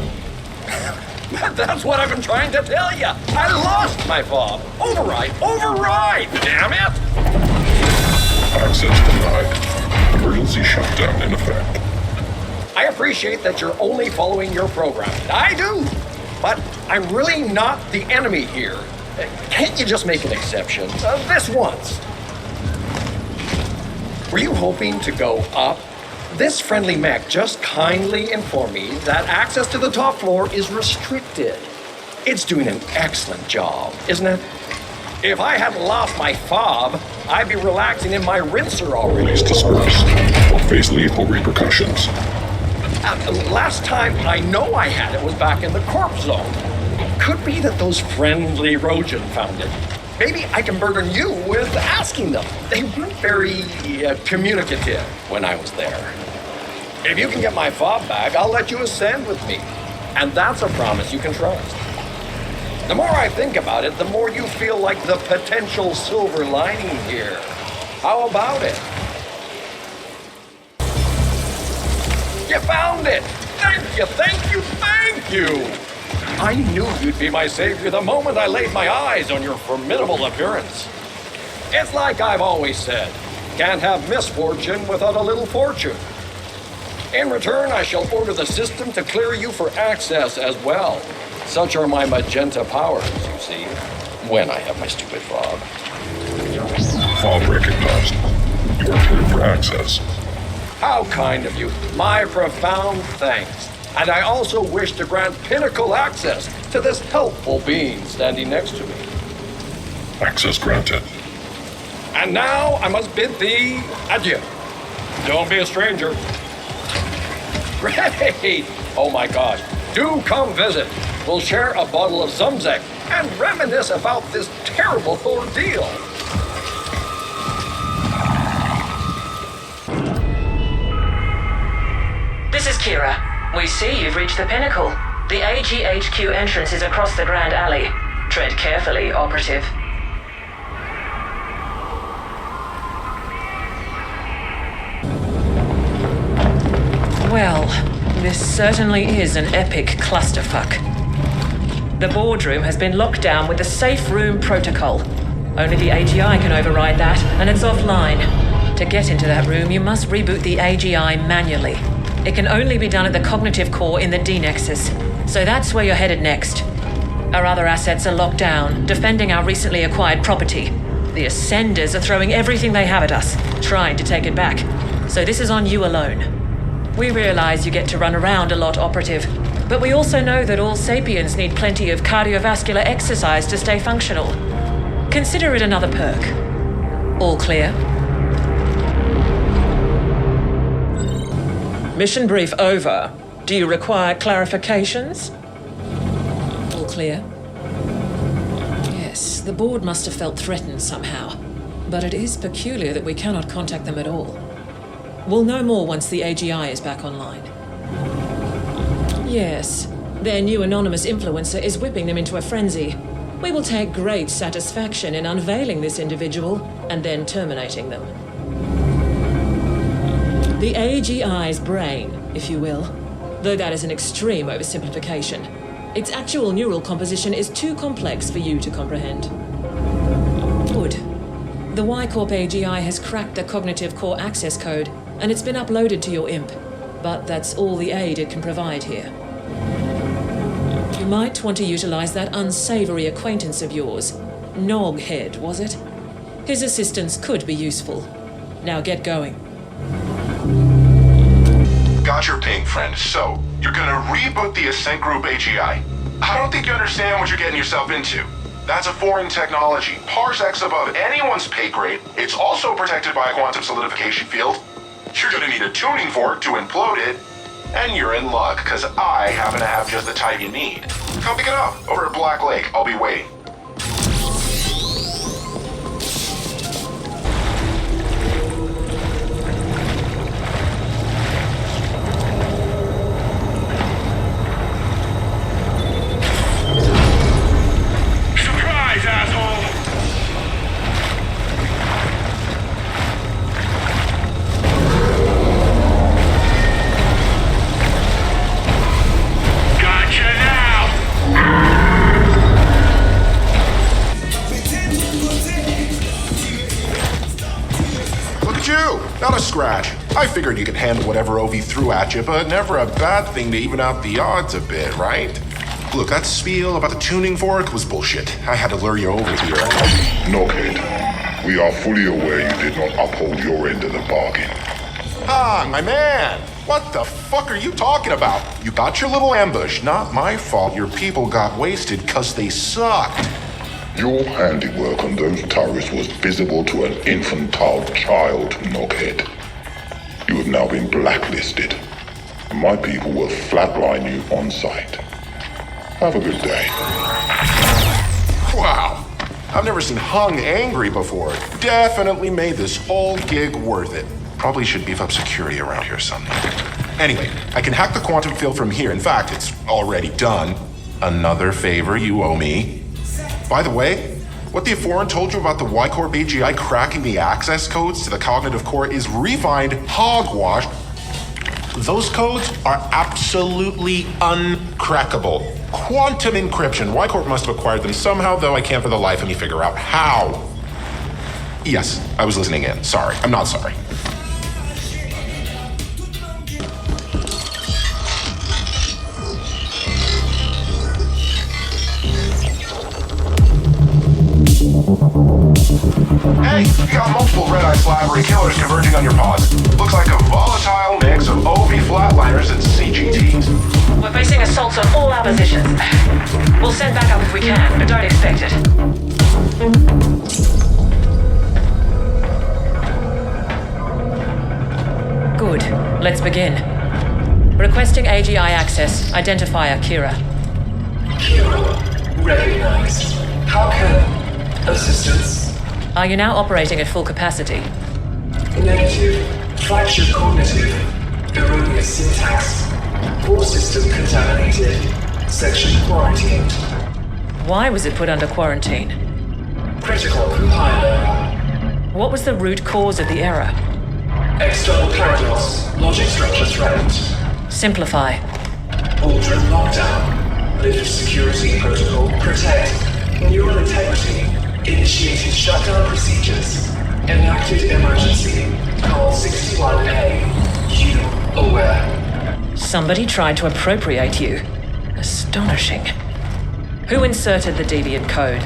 That's what I've been trying to tell you. I lost my fob. Override, damn it! Access denied. Emergency shutdown in effect. I appreciate that you're only following your program. I do. But I'm really not the enemy here. Can't you just make an exception? This once. Were you hoping to go up? This friendly mech just kindly informed me that access to the top floor is restricted. It's doing an excellent job, isn't it? If I hadn't lost my fob, I'd be relaxing in my rinser already. Please disperse or face lethal repercussions. Last time I know I had it was back in the corp zone. Could be that those friendly Rojan found it. Maybe I can burden you with asking them. They weren't very communicative when I was there. If you can get my fob back, I'll let you ascend with me. And that's a promise you can trust. The more I think about it, the more you feel like the potential silver lining here. How about it? You found it! Thank you! I knew you'd be my savior the moment I laid my eyes on your formidable appearance. It's like I've always said, can't have misfortune without a little fortune. In return, I shall order the system to clear you for access as well. Such are my magenta powers, you see, when I have my stupid fob. Fob recognized. You are cleared for access. How kind of you. My profound thanks. And I also wish to grant Pinnacle access to this helpful being standing next to me. Access granted. And now I must bid thee adieu. Don't be a stranger. Great! Oh my gosh. Do come visit. We'll share a bottle of Zumzek and reminisce about this terrible ordeal. This is Kira. We see you've reached the Pinnacle. The AGHQ entrance is across the Grand Alley. Tread carefully, Operative. Well, this certainly is an epic clusterfuck. The boardroom has been locked down with the safe room protocol. Only the AGI can override that, and it's offline. To get into that room, you must reboot the AGI manually. It can only be done at the cognitive core in the D-Nexus. So that's where you're headed next. Our other assets are locked down, defending our recently acquired property. The Ascenders are throwing everything they have at us, trying to take it back. So this is on you alone. We realize you get to run around a lot, Operative, but we also know that all sapiens need plenty of cardiovascular exercise to stay functional. Consider it another perk. All clear? Mission brief over. Do you require clarifications? All clear? Yes, the board must have felt threatened somehow. But it is peculiar that we cannot contact them at all. We'll know more once the AGI is back online. Yes, their new anonymous influencer is whipping them into a frenzy. We will take great satisfaction in unveiling this individual and then terminating them. The AGI's brain, if you will. Though that is an extreme oversimplification. Its actual neural composition is too complex for you to comprehend. Good. The Y-Corp AGI has cracked the cognitive core access code, and it's been uploaded to your imp. But that's all the aid it can provide here. You might want to utilize that unsavory acquaintance of yours. Noghead, was it? His assistance could be useful. Now get going. Got your ping, friend. So, you're gonna reboot the Ascent Group AGI. I don't think you understand what you're getting yourself into. That's a foreign technology, parsecs above anyone's pay grade. It's also protected by a quantum solidification field. You're gonna need a tuning fork to implode it. And you're in luck, because I happen to have just the type you need. Come pick it up, over at Black Lake. I'll be waiting. Surprise, asshole! Gotcha now! Look at you! Not a scratch. I figured you could handle whatever OV threw at you, but never a bad thing to even out the odds a bit, right? Look, that spiel about the tuning fork was bullshit. I had to lure you over here. Noghead, we are fully aware you did not uphold your end of the bargain. Ah, my man! What the fuck are you talking about? You got your little ambush. Not my fault your people got wasted because they sucked. Your handiwork on those turrets was visible to an infantile child, Noghead. You have now been blacklisted. My people will flatline you on sight. Have a good day. Wow. I've never seen Hung angry before. Definitely made this whole gig worth it. Probably should beef up security around here someday. Anyway, I can hack the quantum field from here. In fact, it's already done. Another favor you owe me. By the way, what the foreign told you about the Y-Corp AGI cracking the access codes to the cognitive core is refined hogwash. Those codes are absolutely uncrackable. Quantum encryption. Y-Corp must have acquired them somehow, though I can't for the life of me figure out how. Yes, I was listening in. Sorry. I'm not sorry. Hey, you got multiple red-eye slavery killers converging on your pods. Looks like a volatile mix of OV flatliners and CGTs. We're facing assaults on all our positions. We'll send backup if we can, but don't expect it. Good. Let's begin. Requesting AGI access. Identifier Kira. Kira, recognized. How can... assistance? Are you now operating at full capacity? Negative. Fractured cognitive. Erroneous syntax. Core system contaminated. Section quarantined. Why was it put under quarantine? Critical compiler. What was the root cause of the error? External paradox. Logic structure threatened. Simplify. Aldrin lockdown. Lift security protocol. Protect. Neural integrity. Initiated shutdown procedures. Enacted emergency. Call 61A. You aware. Somebody tried to appropriate you. Astonishing. Who inserted the deviant code?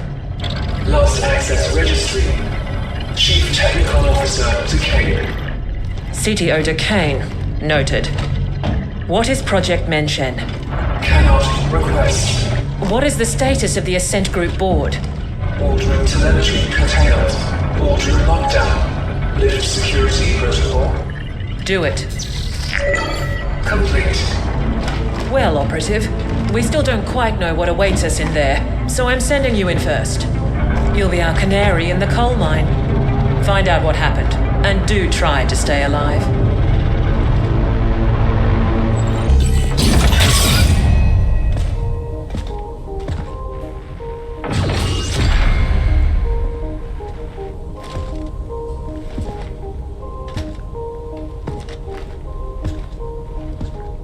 Lost access registry. Chief Technical Officer Decane. CTO Decane. Noted. What is Project Menshen? Cannot request. What is the status of the Ascent Group board? Aldrin telemetry curtailed. Aldrin lockdown. Lift security protocol. Do it. Complete. Well, Operative, we still don't quite know what awaits us in there, so I'm sending you in first. You'll be our canary in the coal mine. Find out what happened, and do try to stay alive.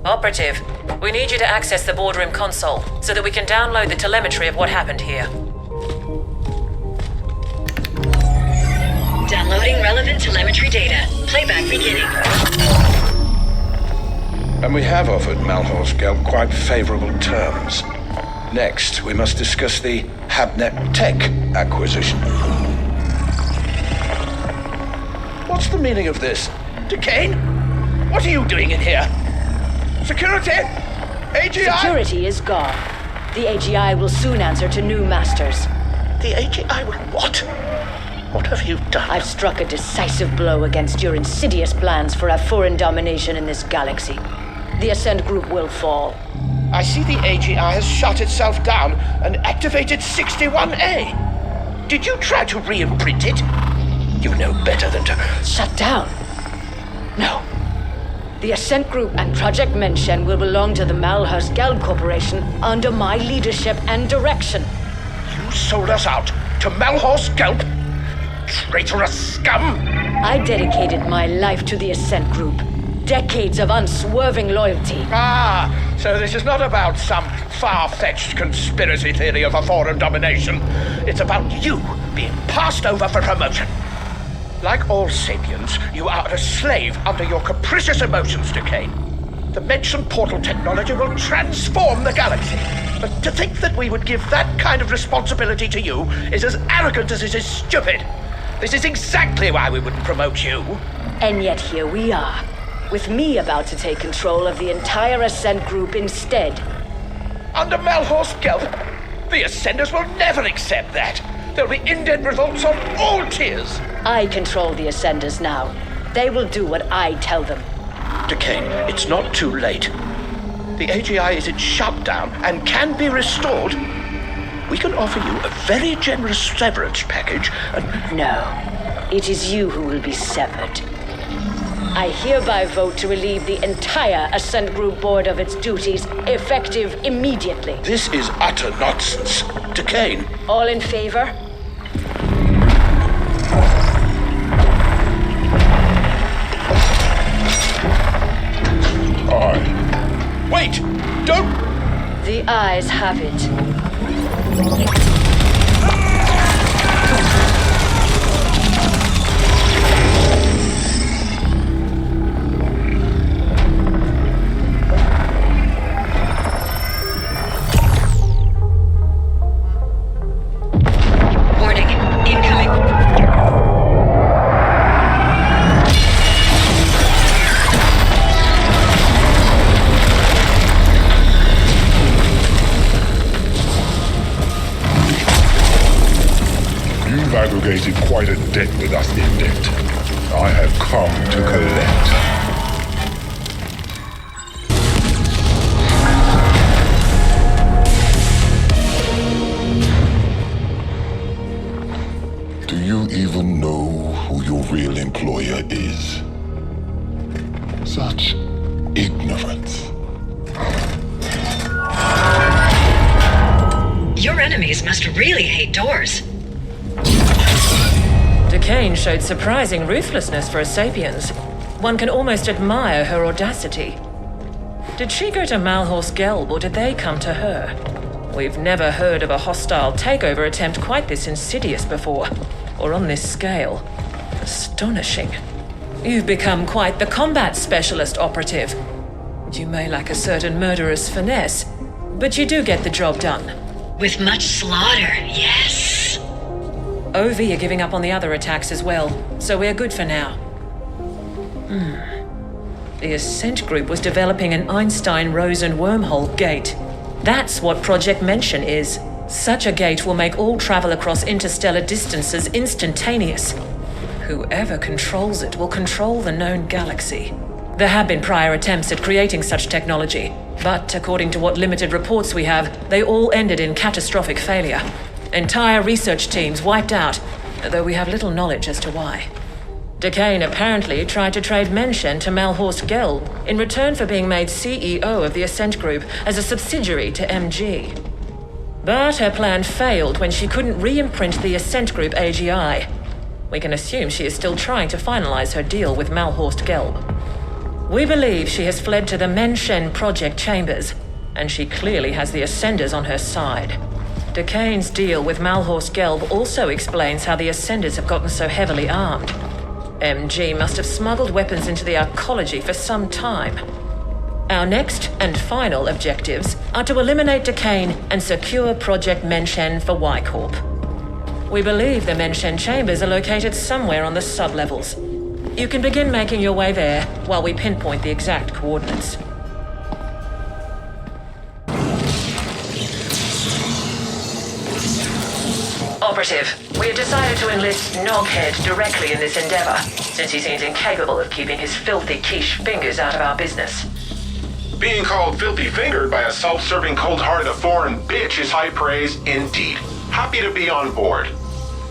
Operative, we need you to access the boardroom console so that we can download the telemetry of what happened here. Downloading relevant telemetry data. Playback beginning. And we have offered Malhor's Gelb quite favorable terms. Next, we must discuss the Habnet Tech acquisition. What's the meaning of this? Decane? What are you doing in here? Security? AGI? Security is gone. The AGI will soon answer to new masters. The AGI will what? What have you done? I've struck a decisive blow against your insidious plans for a foreign domination in this galaxy. The Ascent Group will fall. I see the AGI has shut itself down and activated 61A. Did you try to re-imprint it? You know better than to... Shut down? No. The Ascent Group and Project Menshen will belong to the Malhus Gelb Corporation under my leadership and direction. You sold us out to Malhus Gelb? Traitorous scum! I dedicated my life to the Ascent Group. Decades of unswerving loyalty. Ah, so this is not about some far-fetched conspiracy theory of a foreign domination. It's about you being passed over for promotion. Like all sapiens, you are a slave under your capricious emotions, Decane. The Mention portal technology will transform the galaxy. But to think that we would give that kind of responsibility to you is as arrogant as it is stupid. This is exactly why we wouldn't promote you. And yet here we are, with me about to take control of the entire Ascent Group instead. Under Malhor's Gelb, the Ascenders will never accept that. There'll be indent revolts on all tiers. I control the Ascenders now. They will do what I tell them. Decane, it's not too late. The AGI is in shutdown and can be restored. We can offer you a very generous severance package and... No, it is you who will be severed. I hereby vote to relieve the entire Ascent Group board of its duties, effective immediately. This is utter nonsense. Decane. All in favor? Aye. Wait! Don't... The ayes have it. Aggregated quite a debt with us, Indent. I have come to collect. Do you even know who your real employer is? Such ignorance. Your enemies must really hate doors. Decane showed surprising ruthlessness for a sapiens. One can almost admire her audacity. Did she go to Malhor's Gelb, or did they come to her? We've never heard of a hostile takeover attempt quite this insidious before, or on this scale. Astonishing. You've become quite the combat specialist, Operative. You may lack a certain murderous finesse, but you do get the job done. With much slaughter, yes. OV are giving up on the other attacks as well, so we're good for now. The Ascent Group was developing an Einstein-Rosen wormhole gate. That's what Project Menshen is. Such a gate will make all travel across interstellar distances instantaneous. Whoever controls it will control the known galaxy. There have been prior attempts at creating such technology, but according to what limited reports we have, they all ended in catastrophic failure. Entire research teams wiped out, though we have little knowledge as to why. Decane apparently tried to trade Menshen to Malhor's Gelb in return for being made CEO of the Ascent Group as a subsidiary to MG. But her plan failed when she couldn't re-imprint the Ascent Group AGI. We can assume she is still trying to finalize her deal with Malhor's Gelb. We believe she has fled to the Menshen project chambers, and she clearly has the Ascenders on her side. Duquesne's deal with Malhorst Gelb also explains how the Ascenders have gotten so heavily armed. MG must have smuggled weapons into the arcology for some time. Our next and final objectives are to eliminate Duquesne and secure Project Menshen for Y-Corp. We believe the Menshen chambers are located somewhere on the sublevels. You can begin making your way there while we pinpoint the exact coordinates. Operative, we have decided to enlist Noghead directly in this endeavor, since he seems incapable of keeping his filthy quiche fingers out of our business. Being called filthy-fingered by a self-serving, cold-hearted foreign bitch is high praise indeed. Happy to be on board.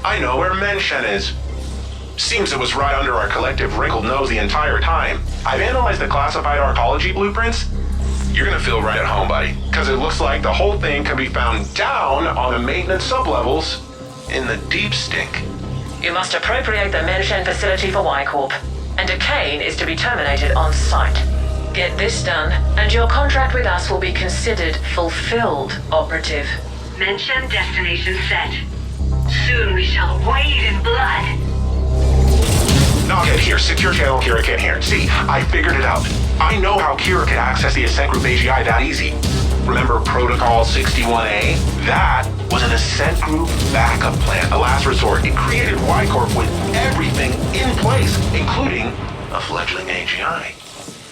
I know where Menshen is. Seems it was right under our collective wrinkled nose the entire time. I've analyzed the classified arcology blueprints. You're gonna feel right at home, buddy, because it looks like the whole thing can be found down on the maintenance sublevels in the deep stink. You must appropriate the Menshen facility for Y-Corp, and Duquesne is to be terminated on site. Get this done, and your contract with us will be considered fulfilled, Operative. Menshen destination set. Soon we shall wade in blood. Noghead here, secure channel Kira here. See, I figured it out. I know how Kira could access the Ascent Group AGI that easy. Remember Protocol 61A? That was an Ascent Group backup plan, a last resort. It created Y-Corp with everything in place, including a fledgling AGI.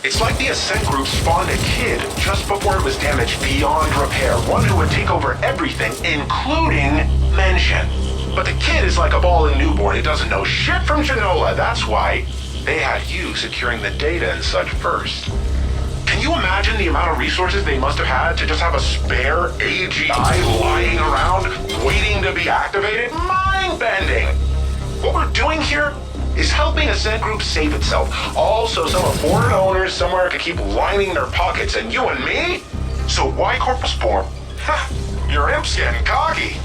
It's like the Ascent Group spawned a kid just before it was damaged beyond repair, one who would take over everything, including Menshen. But the kid is like a ball-in newborn. It doesn't know shit from Genola. That's why they had you securing the data and such first. Can you imagine the amount of resources they must have had to just have a spare AGI lying around, waiting to be activated? Mind-bending! What we're doing here is helping Ascent Group save itself. Also, some foreign owners somewhere could keep lining their pockets, and you and me? So Y-Corp was formed. Ha! Your imp's getting cocky.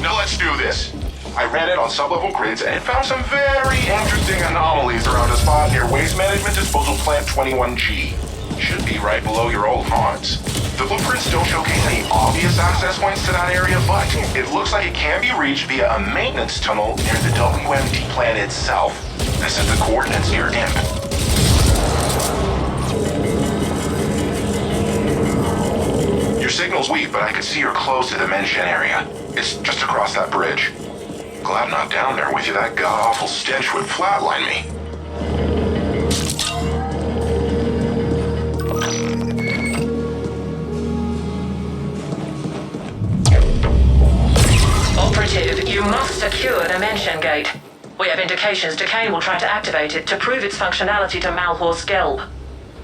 Now let's do this. I ran it on sublevel grids and found some very interesting anomalies around a spot near Waste Management Disposal Plant 21G. Should be right below your old haunts. The blueprints don't showcase any obvious access points to that area, but it looks like it can be reached via a maintenance tunnel near the WMD plant itself. I sent the coordinates to your imp. Your signal's weak, but I could see you're close to the Menshen area. It's just across that bridge. Glad I'm not down there with you. That god-awful stench would flatline me. Operative, you must secure the Menshen gate. We have indications Duquesne will try to activate it to prove its functionality to Malhorst Gelb.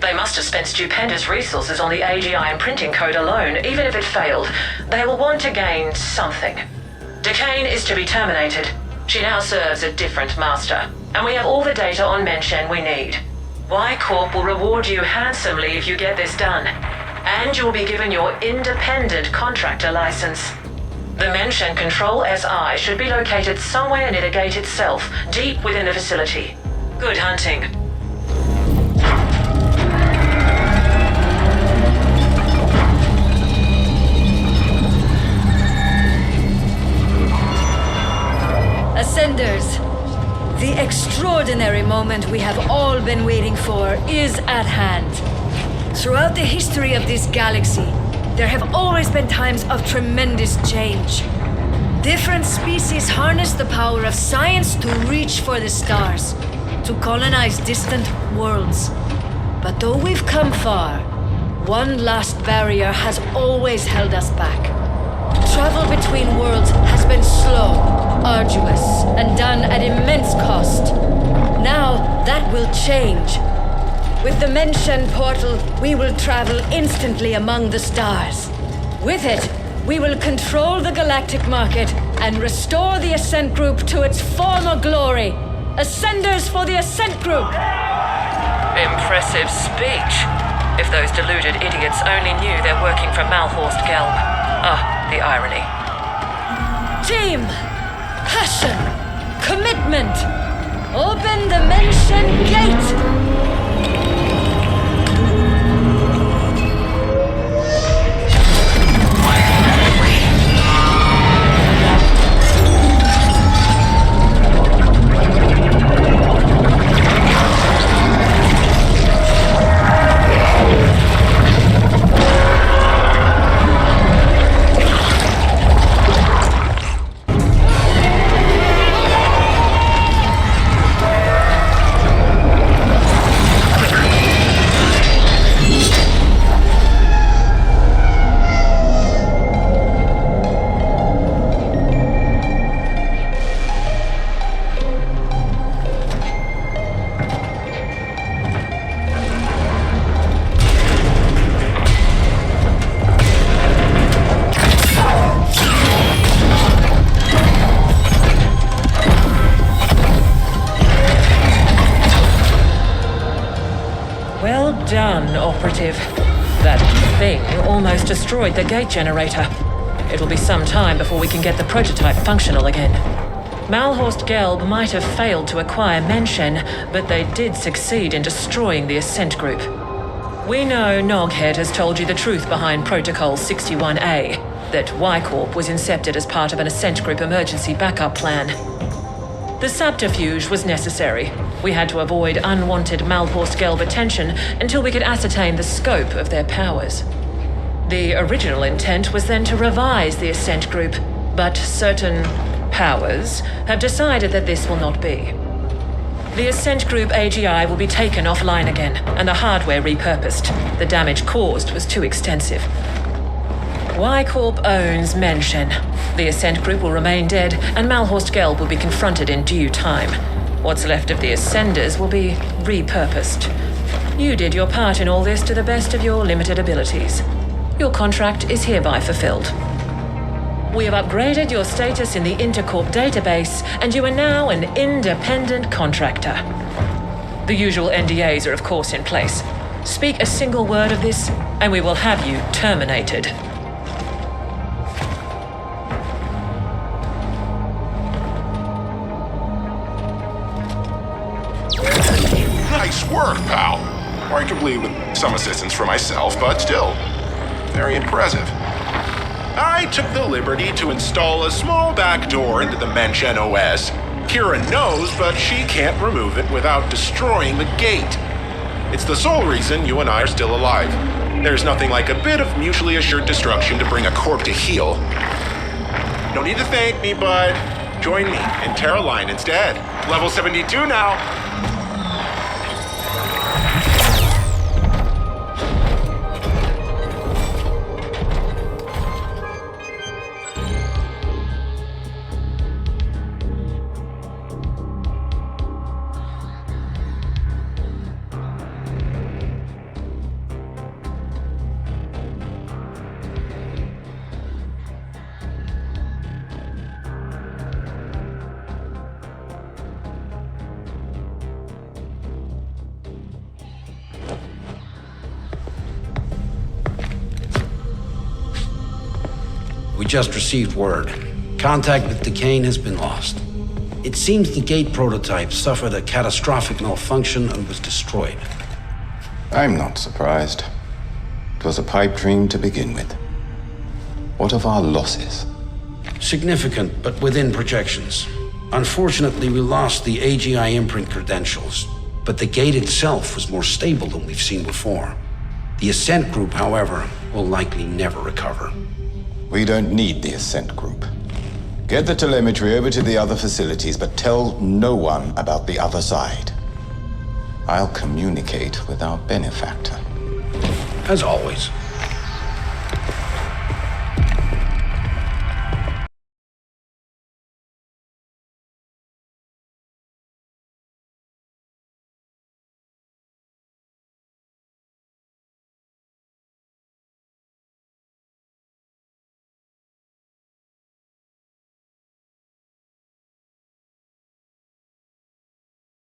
They must have spent stupendous resources on the AGI imprinting code alone. Even if it failed, they will want to gain something. Duquesne is to be terminated. She now serves a different master, and we have all the data on Menshen we need. Y-Corp will reward you handsomely if you get this done, and you'll be given your independent contractor license. The Menshen Control SI should be located somewhere near the gate itself, deep within the facility. Good hunting. Ascenders, the extraordinary moment we have all been waiting for is at hand. Throughout the history of this galaxy, there have always been times of tremendous change. Different species harness the power of science to reach for the stars, to colonize distant worlds. But though we've come far, one last barrier has always held us back. Travel between worlds has been slow, arduous, and done at immense cost. Now that will change. With the Menshen portal, we will travel instantly among the stars. With it, we will control the galactic market and restore the Ascent Group to its former glory. Ascenders for the Ascent Group! Impressive speech. If those deluded idiots only knew they're working for Malhorst Gelb. Ah, the irony. Team! Passion! Commitment! Open the Menshen gate! That thing almost destroyed the gate generator. It'll be some time before we can get the prototype functional again. Malhorst Gelb might have failed to acquire Menshen, but they did succeed in destroying the Ascent Group. We know Noghead has told you the truth behind Protocol 61A, that Y-Corp was incepted as part of an Ascent Group emergency backup plan. The subterfuge was necessary. We had to avoid unwanted Malhorst Gelb attention until we could ascertain the scope of their powers. The original intent was then to revise the Ascent Group, but certain powers have decided that this will not be. The Ascent Group AGI will be taken offline again, and the hardware repurposed. The damage caused was too extensive. Y-Corp owns Menshen. The Ascent Group will remain dead, and Malhorst Gelb will be confronted in due time. What's left of the Ascenders will be repurposed. You did your part in all this to the best of your limited abilities. Your contract is hereby fulfilled. We have upgraded your status in the Intercorp database, and you are now an independent contractor. The usual NDAs are of course in place. Speak a single word of this, and we will have you terminated. Nice work, pal. Arguably with some assistance from myself, but still, very impressive. I took the liberty to install a small backdoor into the Menshen OS. Kira knows, but she can't remove it without destroying the gate. It's the sole reason you and I are still alive. There's nothing like a bit of mutually assured destruction to bring a corp to heel. No need to thank me, bud. Join me in Terra Line instead. Level 72 now. We just received word. Contact with Decane has been lost. It seems the gate prototype suffered a catastrophic malfunction and was destroyed. I'm not surprised. It was a pipe dream to begin with. What of our losses? Significant, but within projections. Unfortunately, we lost the AGI imprint credentials, but the gate itself was more stable than we've seen before. The Ascent Group, however, will likely never recover. We don't need the Ascent Group. Get the telemetry over to the other facilities, but tell no one about the other side. I'll communicate with our benefactor. As always.